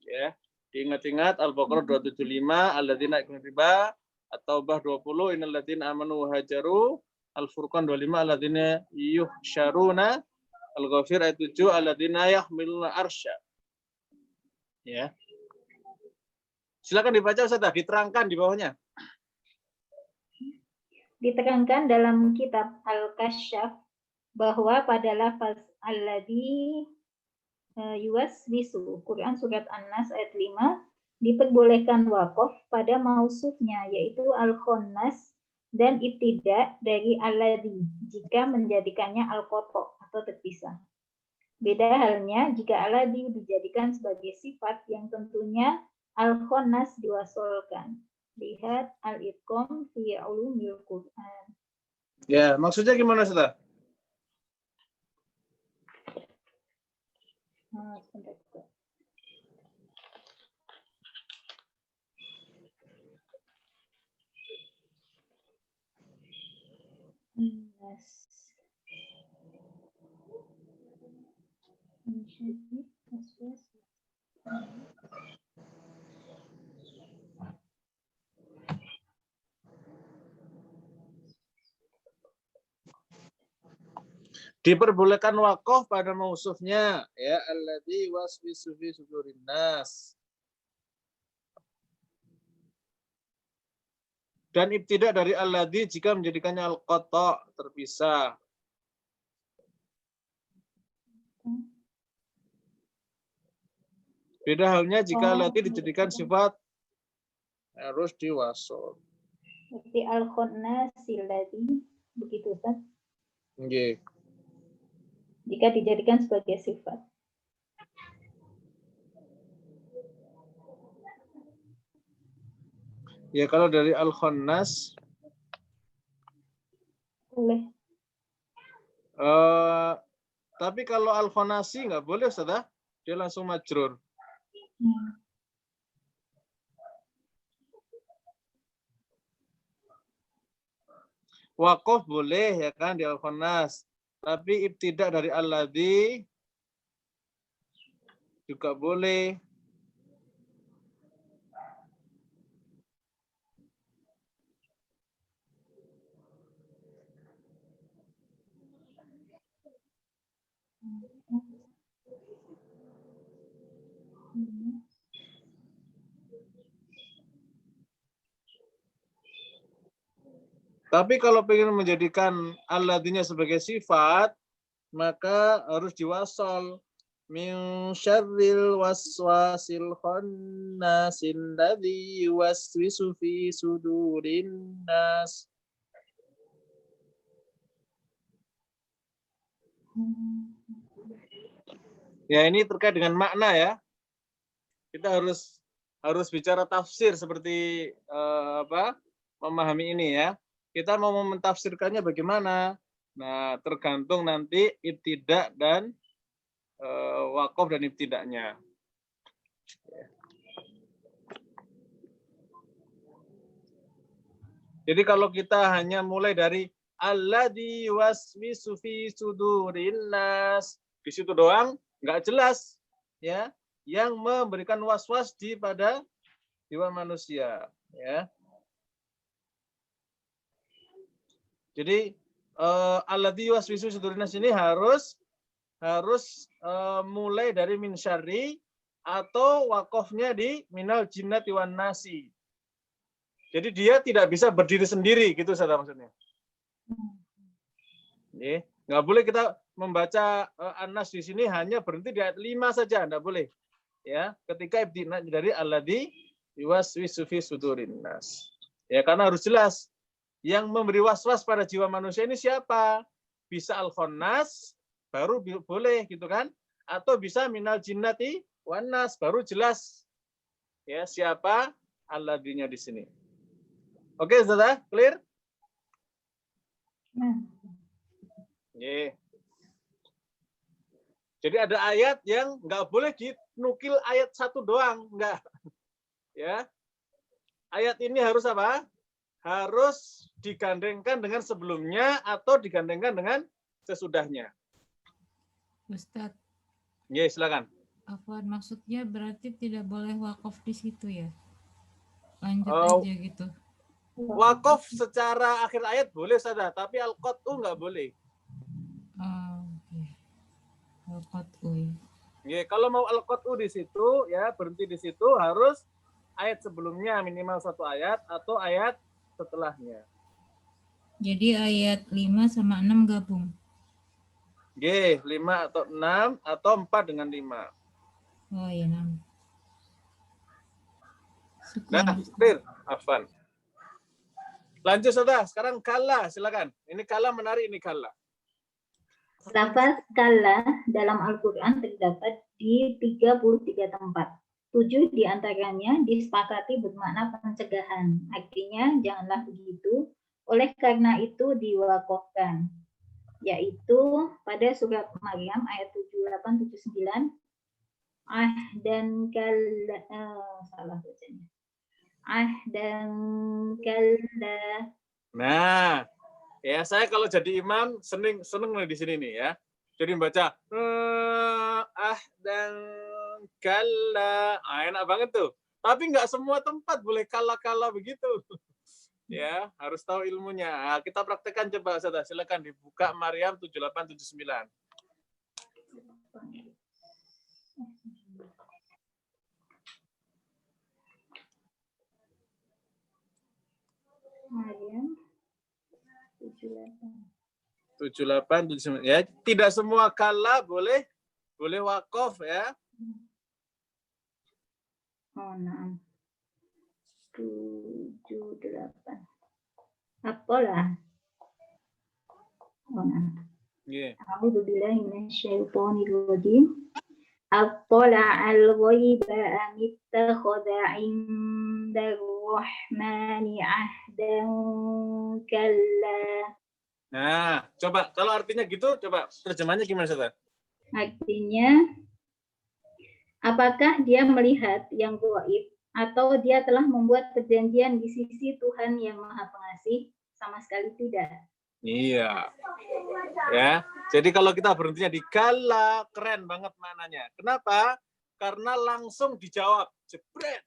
Ya, diingat-ingat Al-Baqarah 275, alladzina ya'kuluna riba, At-Taubah 20, innal ladzina amanu wa hajaru, Al-Furqan 25, alladzina yuhsyaruna, Al-Ghafir ayat 7, alladzina yahmiluna arsya. Ya. Silakan dibaca Ustaz, diterangkan di bawahnya. Diterangkan dalam kitab Al-Kasyaf bahwa pada lafaz alladzi yuwaswisu, Quran surat An-Nas ayat 5, diperbolehkan wakaf pada mausufnya yaitu al-khonnas dan ibtida dari alladzi jika menjadikannya al-qata atau terpisah. Beda halnya jika alladzi dijadikan sebagai sifat yang tentunya al-khonnas diwasolkan. Lihat al-itqan fi ulumil Quran. Ya, maksudnya gimana Ustaz? Sebentar. Diperbolehkan wakof pada mausufnya, ya, alladzi waswisu fi sudurin nas. Dan ibtidak dari alladzi jika menjadikannya al-qata, terpisah. Beda halnya jika alladzi dijadikan sifat harus diwasol. Berarti al-khonnasil ladzi, begitu kan? Nggih. Jika dijadikan sebagai sifat. Ya kalau dari al-khonnas Boleh. tapi kalau al-khonasi nggak boleh, Ustaz. Dia langsung majrur. Wakof boleh ya kan di al-khonnas. Tapi ibtidak dari alladzi juga boleh. Tapi kalau ingin menjadikan alladzinya sebagai sifat, maka harus diwasol. Min syarril waswasil khannasil ladzi yuwaswisu fi sudurin nas. Ya, ini terkait dengan makna ya. Kita harus bicara tafsir seperti memahami ini ya. Kita mau mentafsirkannya bagaimana? Nah, tergantung nanti ibtidak dan wakof dan ibtidaknya. Jadi kalau kita hanya mulai dari alladzi waswisu fi sudurin nas, di situ doang nggak jelas ya, yang memberikan waswas pada jiwa manusia ya. Jadi alladzi waswisu fi sudurin nas ini harus mulai dari min syarri atau wakofnya di minal jinnati wan nasi. Jadi dia tidak bisa berdiri sendiri, gitu saudara maksudnya. Nggak boleh kita membaca An-Nas di sini hanya berhenti di ayat 5 saja, nggak boleh. Ya, ketika ibtidak dari alladzi yuwaswisu fi sudurin nas. Ya, karena harus jelas yang memberi waswas pada jiwa manusia ini siapa? Bisa al-khonnas, baru boleh gitu kan? Atau bisa minal jinnati wan nas, baru jelas. Ya, siapa alladzinya di sini. Oke, Ustazah, clear? Yeah. Jadi ada ayat yang nggak boleh dinukil ayat satu doang, nggak. Ya, ayat ini harus apa? Harus digandengkan dengan sebelumnya atau digandengkan dengan sesudahnya. Ustadz. Ya, silakan. Afwan, maksudnya berarti tidak boleh wakaf di situ ya? Lanjut aja gitu. Wakaf secara akhir ayat boleh saja, tapi al-qat'u nggak boleh. Al-qat'u. Ya, kalau mau al-qat'u di situ, ya berhenti di situ harus ayat sebelumnya minimal satu ayat atau ayat setelahnya. Jadi ayat 5 sama 6 gabung. G, 5 atau 6 atau 4 dengan 5. Oh iya, 6. Nah, clear, Afwan. Lanjut saudara, sekarang kala, silakan. Ini kala menarik, ini kala. Lafaz kala dalam Al-Quran terdapat di 33 tempat. 7 diantaranya disepakati bermakna pencegahan. Artinya janganlah begitu. Oleh karena itu diwakofkan. Yaitu pada surat Maryam ayat 78-79. Dan kala, salah bacanya. Dan kala. Nah, ya saya kalau jadi imam seneng di sini nih ya. Jadi membaca dan kalla. Enak banget tuh. Tapi nggak semua tempat boleh kala-kala begitu. Ya, harus tahu ilmunya. Nah, kita praktekkan coba, Ustazah. Silakan dibuka Maryam 7879. Maryam 7879. Ya, tidak semua kala boleh wakaf ya. Oh, 6. 78. Apalah? Oh, 6. Yeah. A'udzu billahi minasyaitonir rajim. Attala al-ghaiba am ittakhadha 'inda ar-rahmani 'ahdan kalla. Nah, coba kalau artinya gitu, coba terjemahnya gimana, Ustaz? Artinya, apakah dia melihat yang gaib atau dia telah membuat perjanjian di sisi Tuhan yang Maha Pengasih? Sama sekali tidak. Iya. Ya. Jadi kalau kita berhentinya di kala, keren banget maknanya. Kenapa? Karena langsung dijawab, jebret.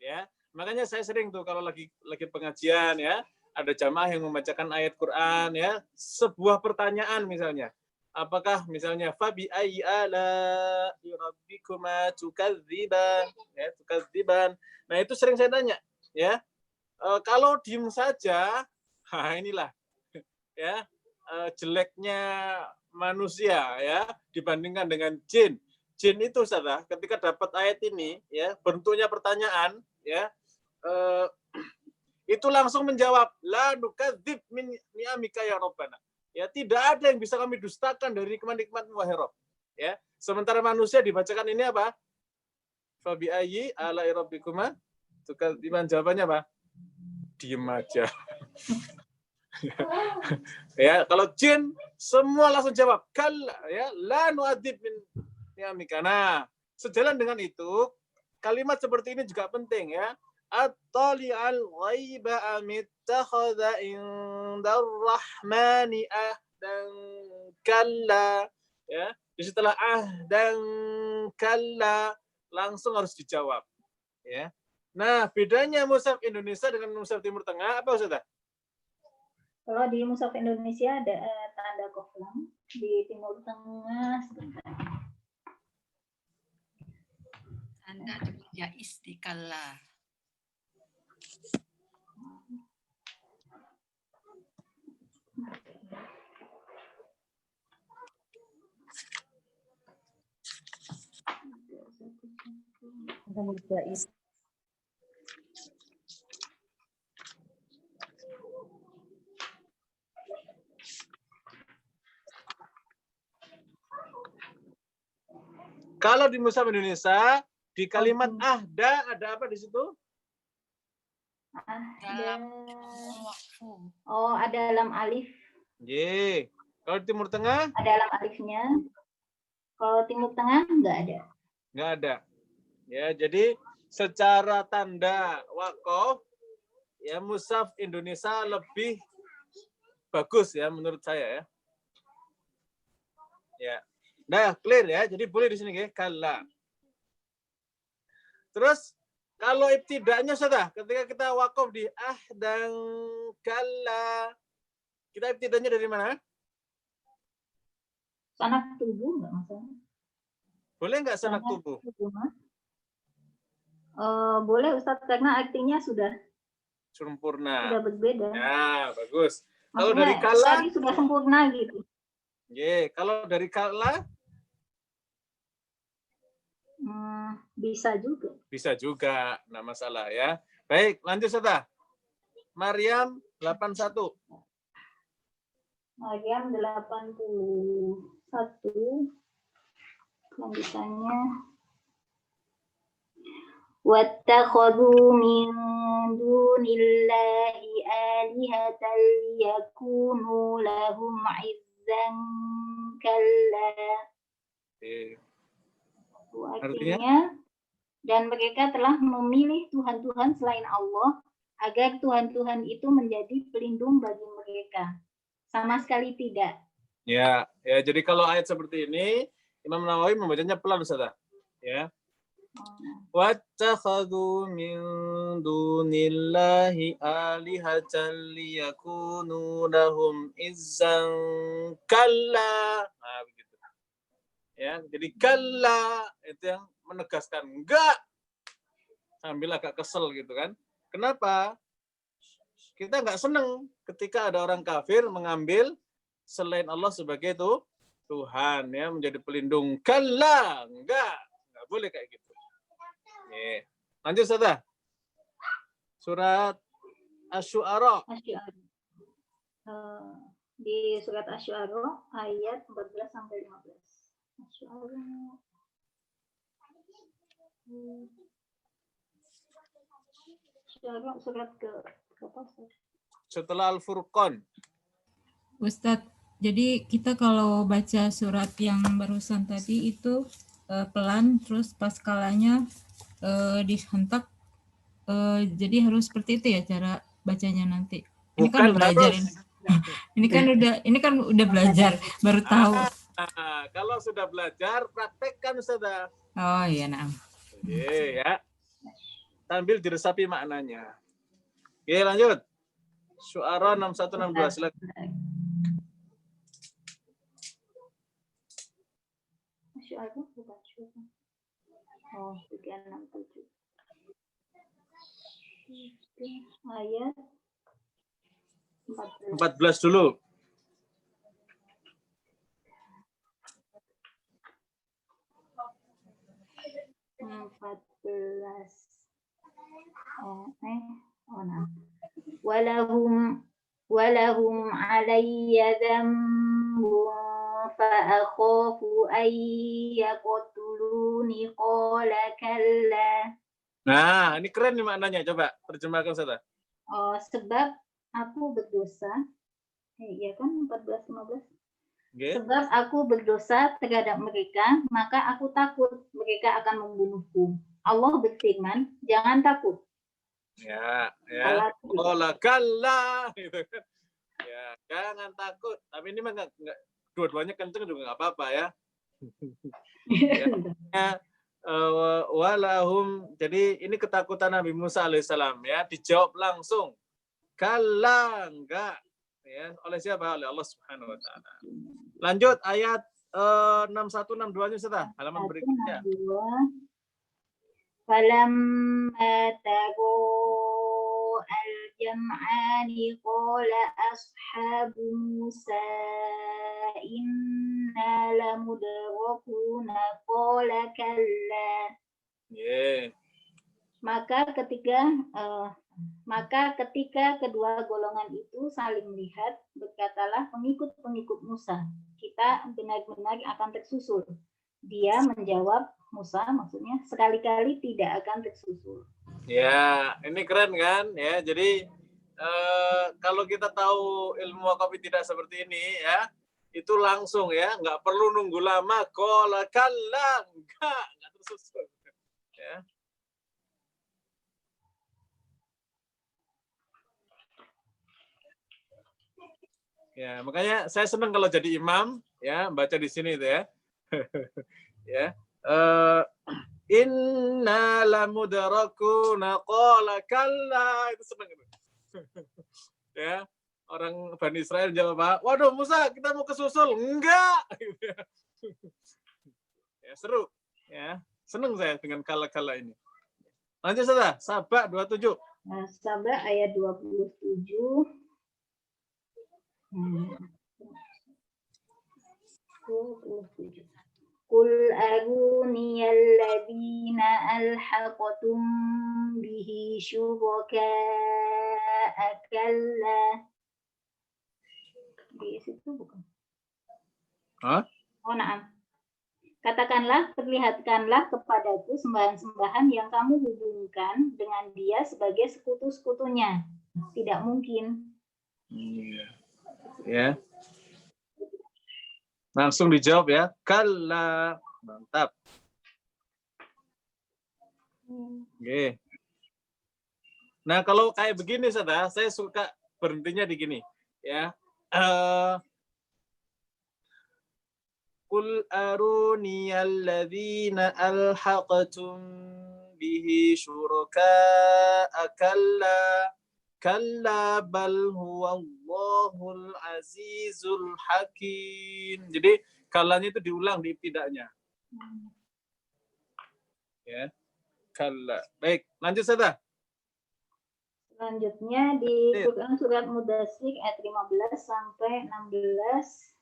Ya. Makanya saya sering tuh kalau lagi pengajian ya, ada jamaah yang membacakan ayat Quran ya, sebuah pertanyaan misalnya. Apakah misalnya fabi ayyi ala rabbikuma tukadziban, ya, tukadziban. Nah, itu sering saya tanya, ya. Kalau diem saja, inilah ya jeleknya manusia ya dibandingkan dengan jin. Jin itu Ustazah, ketika dapat ayat ini ya bentuknya pertanyaan ya itu langsung menjawab la nukadzib min ni'amika ya rabbana. Ya tidak ada yang bisa kami dustakan dari nikmat-nikmat-Mu wahai Rabb. Ya, sementara manusia dibacakan ini apa? Fa bi ayyi ala rabbikuma tukadziban, jawabannya apa? Diem aja. Ya, kalau jin semua langsung jawab kalla ya la nu'adzib min ni'amika. Nah, sejalan dengan itu kalimat seperti ini juga penting ya. At-tali'al ghaiba amittakhadha indar rahmani ahdan kalla. Ya, di setelah ahdan kalla langsung harus dijawab. Ya. Nah, bedanya mushaf Indonesia dengan mushaf Timur Tengah apa Ustaz? Kalau di mushaf Indonesia ada tanda koflam, di Timur Tengah Tanda ya istiqalla. Kalau di mushaf Indonesia di kalimat ahda ada apa di situ? ada. Wakfu. Oh, ada lam alif. Ye. Kalau di Timur Tengah? Ada lam alifnya. Kalau Timur Tengah nggak ada. Nggak ada. Ya, jadi secara tanda wakaf ya mushaf Indonesia lebih bagus ya menurut saya ya. Ya. Nah, clear ya. Jadi boleh di sini ya, kalla. Terus kalau ibtida'nya sudah, ketika kita wakaf di dan kalla, kita ibtida'nya dari mana? Sanak tubuh nggak masalah. Boleh nggak sanak tubuh? Boleh Ustadz, karena artinya sudah Sempurna. sudah berbeda. Ya, bagus. Maksudnya, Kalau dari kalla, tadi sudah sempurna gitu. kalau dari kalla Bisa juga. bisa juga, nggak masalah ya. Baik, lanjut Ustazah. Maryam 81. Maryam 81. Lanjutannya. وَاتَّخَذُوا مِن دُونِ اللَّهِ آلِهَةً لِيَكُونُوا لَهُمْ عِزًّا كَلَّا. Artinya, dan mereka telah memilih Tuhan-Tuhan selain Allah agar Tuhan-Tuhan itu menjadi pelindung bagi mereka. Sama sekali tidak. Ya, ya. Jadi kalau ayat seperti ini, Imam Nawawi membacanya pelan, Ustaz. Ya. Wattakhadhu min dunillahi alihatan liyakunu lahum izzan kalla. Nah, begitu. Ya, jadi kalla itu yang menegaskan enggak. Sambil agak kesel gitu kan. Kenapa? Kita enggak senang ketika ada orang kafir mengambil selain Allah sebagai itu Tuhan, ya, menjadi pelindung. Kalla, enggak boleh kayak gitu. Nih. Lanjut, Ustazah. Surat Asy-Syu'ara. Di surat Asy-Syu'ara ayat 14 sampai 15. Asy-Syu'ara. Asy-Syu'ara surat ke berapa? Setelah Al-Furqan. Ustadz, jadi kita kalau baca surat yang barusan tadi itu pelan, terus pas kalanya dihentak, jadi harus seperti itu ya cara bacanya nanti. Ini kan udah belajar ini. Ini kan udah belajar, baru tahu. Nah, kalau sudah belajar, praktekkan, Ustazah. Oh iya, nah. Oke, ya. Sambil diresapi maknanya. Oke, lanjut. Syu'ara 6162, silakan. Oh, 367. Ayat 14 dulu. Walahum alayya dzambun fa akhafu ay yaqtuluni qala kalla. Nah, ini keren nih maknanya. Coba terjemahkan, Ustazah. Oh, sebab aku berdosa. Iya kan 14-15. Okay. Sebab aku berdosa terhadap mereka, maka aku takut mereka akan membunuhku. Allah berfirman, jangan takut. Ya. Qala kalla. Gitu kan. Ya, jangan takut. Tapi ini mah enggak dua-duanya kenceng juga enggak apa-apa ya. Ya. Walahum, jadi ini ketakutan Nabi Musa alaihissalam, ya, dijawab langsung. Kalla, enggak, ya, oleh siapa? Oleh Allah Subhanahu wa taala. Lanjut ayat 6162-nya, Ustazah, halaman berikutnya. Falamma tago al-jam'ani qala ashabu Musa inna lamudrakuna qala kalla. Yeah. Maka ketika kedua golongan itu saling melihat, berkatalah pengikut-pengikut Musa, kita benar-benar akan tersusul. Dia menjawab, Musa maksudnya, sekali-kali tidak akan tersusul. Ya, ini keren kan? Ya, jadi kalau kita tahu ilmu waqaf tidak seperti ini, ya, itu langsung ya, nggak perlu nunggu lama. Qala kalla, enggak tersusul. Ya. Ya, makanya saya senang kalau jadi imam, ya, baca di sini itu ya. Ya. Inna lamudrakuna qala kalla, itu senang itu. Ya, orang Bani Israel jawab, waduh Musa, kita mau kesusul. Enggak. Ya, seru. Ya, senang saya dengan kala-kala ini. Lanjut, Ustazah, Saba 27. Nah, Saba ayat 27. Qul aruni alladhina alhaqtum bihi syuraka'a kalla. Di situ bukan? Hah? Oh, na'am. Katakanlah, perlihatkanlah kepadaku sembahan-sembahan yang kamu hubungkan dengan dia sebagai sekutu-sekutunya. Tidak mungkin. Ya. Langsung dijawab ya. Kalla. Mantap. Oke. Nah, kalau kayak begini, saya suka berhentinya di gini. Ya. Qul aruniyal ladzina alhaqtum bihi syuraka'a kalla bal huwallahul azizul hakim. Jadi kalanya itu diulang di ibtida'nya. Ya. Kalla. Baik, lanjut Sada. Selanjutnya di Quran surat Mudassir ayat 15 sampai 16.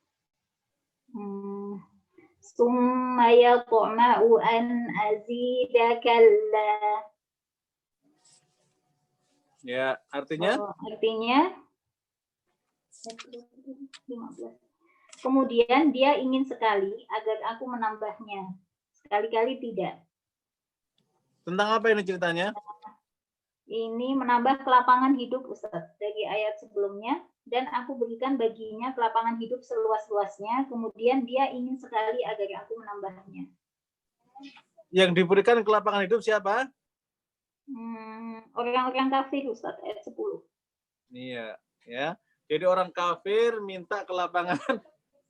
Summa yatma'u an azida kalla. Ya, artinya? Artinya 15. Kemudian dia ingin sekali agar aku menambahnya. Sekali-kali tidak. Tentang apa ini ceritanya? Ini menambah kelapangan hidup, Ustaz, dari ayat sebelumnya. Dan aku berikan baginya kelapangan hidup seluas-luasnya. Kemudian dia ingin sekali agar aku menambahnya. Yang diberikan kelapangan hidup siapa? Orang-orang kafir, Ustaz, ayat 10. Iya, ya. Jadi orang kafir minta kelapangan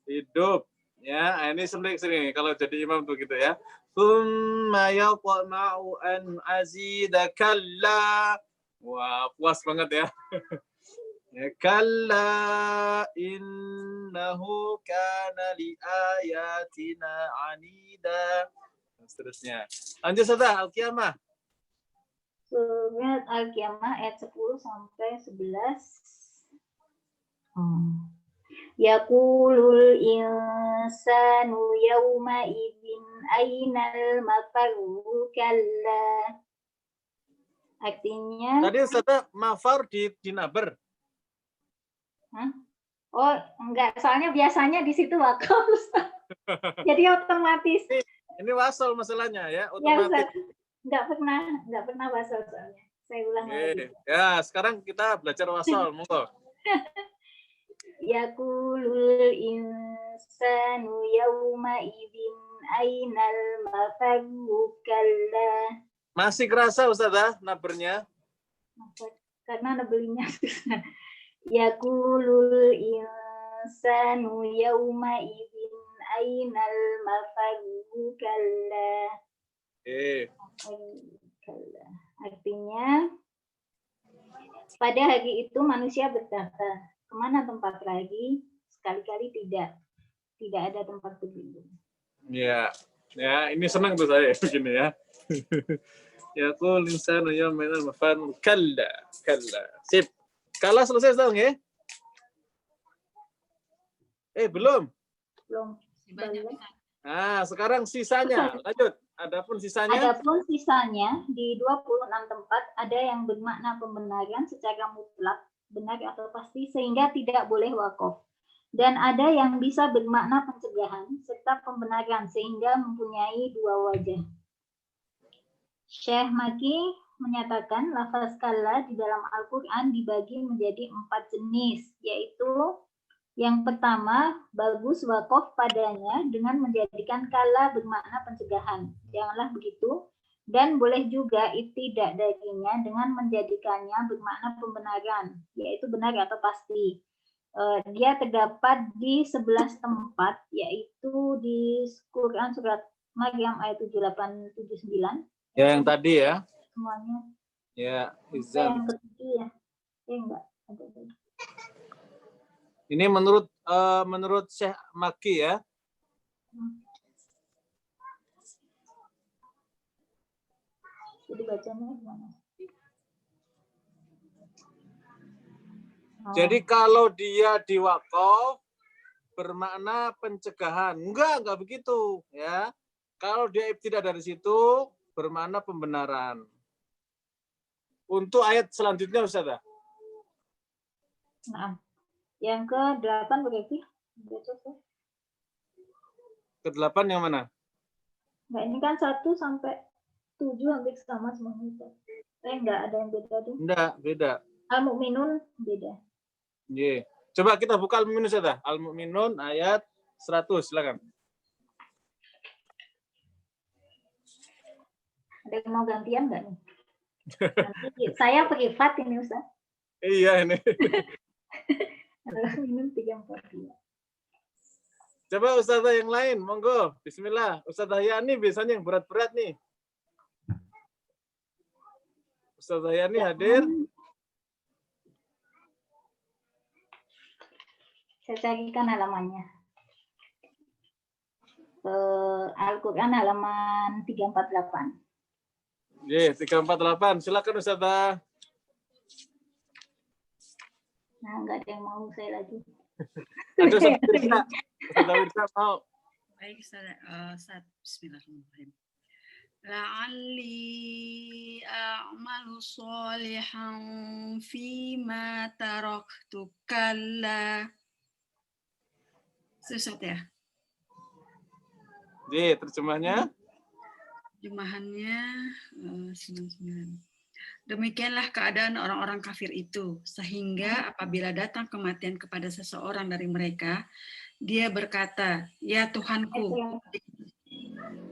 hidup. Ya, ini sering kalau jadi imam tuh gitu ya. Tsumma yatma'u an azida kalla. Wah, puas banget ya. Ya, kalla innahu kana li ayatina anida. Dan seterusnya. Lanjut Sada, Al-Qiyamah. Surat Al-Qiyamah ayat 10 sampai 11. Yaqulul insanu yawma idzin ainal mafaru kalla. Artinya tadi Sada mafar di naber. Oh, enggak, soalnya biasanya di situ wakaf. Jadi otomatis. Ini wasal masalahnya ya, otomatis. Ya, enggak pernah wasal soalnya. Saya ulang lagi. Ya, sekarang kita belajar wasal, monggo. Yaqulul insanu yawma idzin ainal mafaru kalla. Masih kerasa Ustazah nabernya? Karena nabelinya susah. Yaqulul insanu yawma idzin ainal mafaru kalla. Artinya pada hari itu manusia berkata, kemana tempat lagi? Sekali-kali tidak ada tempat berlindung. Ya, ya ini senang tuh saya begini ya. Yaqul insanu yawma idzin mafaru kalla. Sip. Kala selesai dong ya? Belum. Nah, sekarang sisanya. Lanjut. Adapun sisanya di 26 tempat ada yang bermakna pembenaran secara mutlak, benar atau pasti, sehingga tidak boleh wakaf. Dan ada yang bisa bermakna pencegahan serta pembenaran sehingga mempunyai dua wajah. Syekh Maki menyatakan lafaz kalla di dalam Al-Quran dibagi menjadi 4 jenis, yaitu yang pertama, bagus wakaf padanya dengan menjadikan kalla bermakna pencegahan. Janganlah begitu. Dan boleh juga ibtidak darinya dengan menjadikannya bermakna pembenaran, yaitu benar atau pasti. Dia terdapat di 11 tempat, yaitu di Quran surat Maryam ayat 78, 79. Ya, yang tadi ya. Semuanya. Ya, yang ketujuh ya. Enggak. Ini menurut Syekh Maki ya. Jadi bacanya gimana? Jadi kalau dia diwakaf bermakna pencegahan. Enggak begitu ya. Kalau dia ibtidak dari situ bermakna pembenaran. Untuk ayat selanjutnya Ustazah. Nah, yang ke-8 berarti? Ke-8 yang mana? Nah, ini kan 1 sampai 7 hampir sama semuanya. Enggak ada yang beda tuh. Enggak, beda. Al-Mu'minun beda. Iya. Coba kita buka Al-Mu'minun Ustazah. Al-Mu'minun ayat 100, silakan. Ada yang mau gantian enggak nih? Nanti saya privat ini Ustaz. Iya ini. Al-Mu'minun 342. Coba Ustazah yang lain, monggo. Bismillah. Ustazah Yani biasanya yang berat-berat nih. Ustazah Yani hadir. Saya carikan halamannya. Al-Quran halaman 348. Ye, 348. Silakan Ustazah. Nah, nggak ada yang mau saya lagi. Ada Ustazah Wirsa. Ustazah Wirsa mau. Baik, Ustaz. Bismillahirrahmanirrahim. La'alli a'malu sholihan fima taraktu kalla. Susah ya? Ye, terjemahnya. Terjemahannya 99. Demikianlah keadaan orang-orang kafir itu, sehingga apabila datang kematian kepada seseorang dari mereka, dia berkata, "Ya Tuhanku,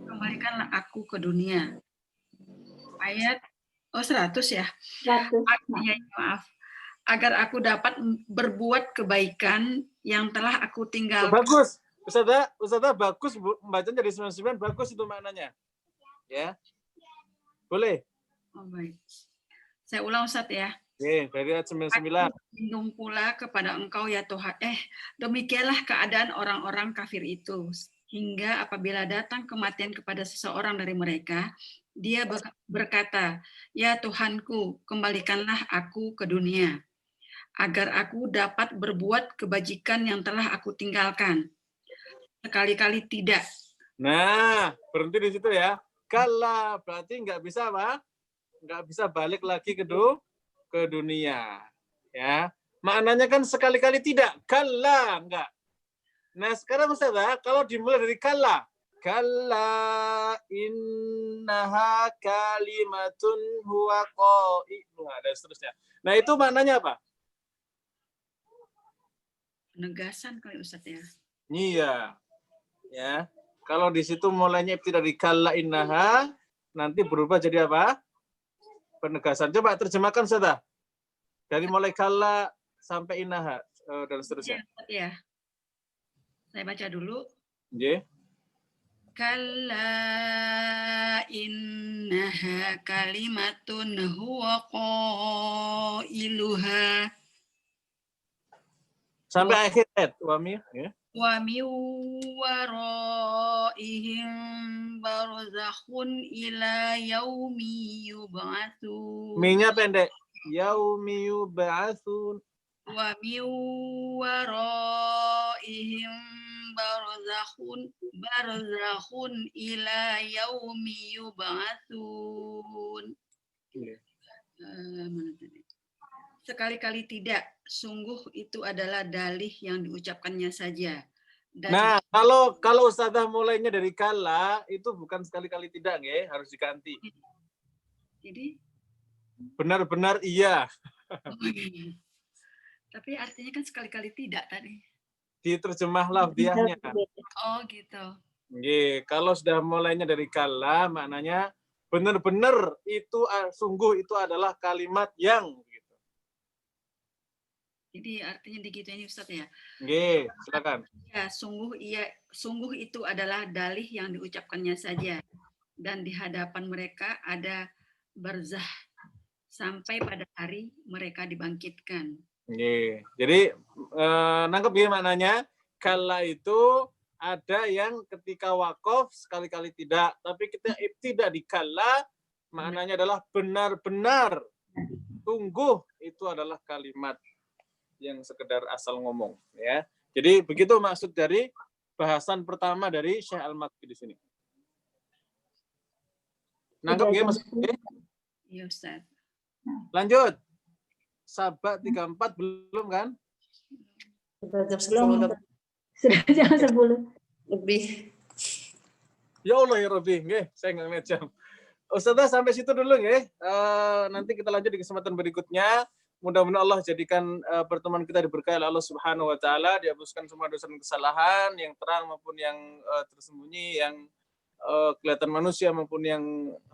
kembalikanlah aku ke dunia." Ayat 100 ya. 100. Artinya, maaf, agar aku dapat berbuat kebaikan yang telah aku tinggalkan. Bagus. Ustazah bagus membacanya dari 99, bagus itu maknanya. Ya. Boleh. Oh, baik. Saya ulang Ustaz ya. Oke, dari ayat 99. Lindung pula kepada Engkau ya Tuhan. Demikianlah keadaan orang-orang kafir itu, hingga apabila datang kematian kepada seseorang dari mereka, dia berkata, "Ya Tuhanku, kembalikanlah aku ke dunia, agar aku dapat berbuat kebajikan yang telah aku tinggalkan." Sekali-kali tidak. Nah, berhenti di situ ya. Kala berarti nggak bisa apa? Nggak bisa balik lagi ke dunia. Ya, maknanya kan sekali-kali tidak. Kala enggak. Nah, sekarang Ustazah, kalau dimulai dari kala innaha kalimatun huwa qailuha dan seterusnya. Nah, itu maknanya apa? Penegasan kali Ustaz ya. Iya. Ya. Kalau di situ mulainya tidak dari kala innaha, nanti berubah jadi apa? Penegasan. Coba terjemahkan Ustazah. Dari mulai kala sampai innaha dan seterusnya. Ya. Saya baca dulu. Nggih. Kalla innaha kalimatun huwa qailuha. Sampai akhir ayat. Wa min waraihim barzakhun ila yaumi yub'atsun. Minya pendek. Yaumi yub'atsun. Wa min waraihim barzakhun ila yaumi yub'atsun. Mana tadi? Sekali-kali tidak, sungguh itu adalah dalih yang diucapkannya saja. Dan nah, kalau Ustazah mulainya dari kala, itu bukan sekali-kali tidak, nggih, harus diganti. Jadi benar-benar iya. Tapi artinya kan sekali-kali tidak tadi. Diterjemah lafziahnya. Oh, gitu. Nggih, kalau sudah mulainya dari kala, maknanya benar-benar itu sungguh itu adalah kalimat yang gitu. Jadi artinya digituin Ustaz ya. Nggih, silakan. Ya, sungguh itu adalah dalih yang diucapkannya saja. Dan di hadapan mereka ada barzah sampai pada hari mereka dibangkitkan. Nggih. Jadi nangkep nggih maknanya? Kala itu ada yang ketika wakaf sekali-kali tidak, tapi kita tidak di kala, maknanya adalah benar-benar sungguh itu adalah kalimat yang sekedar asal ngomong, ya. Jadi begitu maksud dari bahasan pertama dari Syekh Al-Makki di sini. Nangkep nggih maksudnya? Iya, Ustaz. Lanjut. Sabak 34 belum kan? Sudah jam Belum. 10 Sudah jam 10. lebih. Ya Allah ya Rabbi, nggih, saya nggak ngeliat jam. Ustazah sampai situ dulu nggih. Nanti kita lanjut di kesempatan berikutnya. Mudah-mudahan Allah jadikan pertemuan kita diberkahi oleh Allah Subhanahu wa taala, dihapuskan semua dosa dan kesalahan yang terang maupun yang tersembunyi, yang kelihatan manusia maupun yang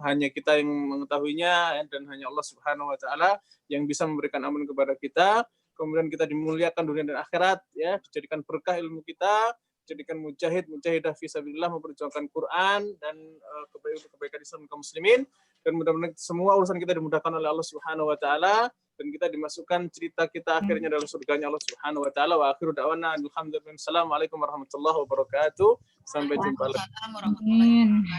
hanya kita yang mengetahuinya, dan hanya Allah Subhanahu wa taala yang bisa memberikan ampun kepada kita. Kemudian kita dimuliakan dunia dan akhirat, ya, dijadikan berkah ilmu kita, jadikan mujahidah fisabilillah, memperjuangkan Quran dan kebaikan Islam kaum muslimin, dan mudah-mudahan semua urusan kita dimudahkan oleh Allah Subhanahu wa taala dan kita dimasukkan cerita kita akhirnya dalam surganya Allah Subhanahu wa taala. Wa akhiru da'wana alhamdulillah. Assalamualaikum warahmatullahi wabarakatuh. Sampai jumpa lagi. Waalaikumsalam warahmatullahi wabarakatuh.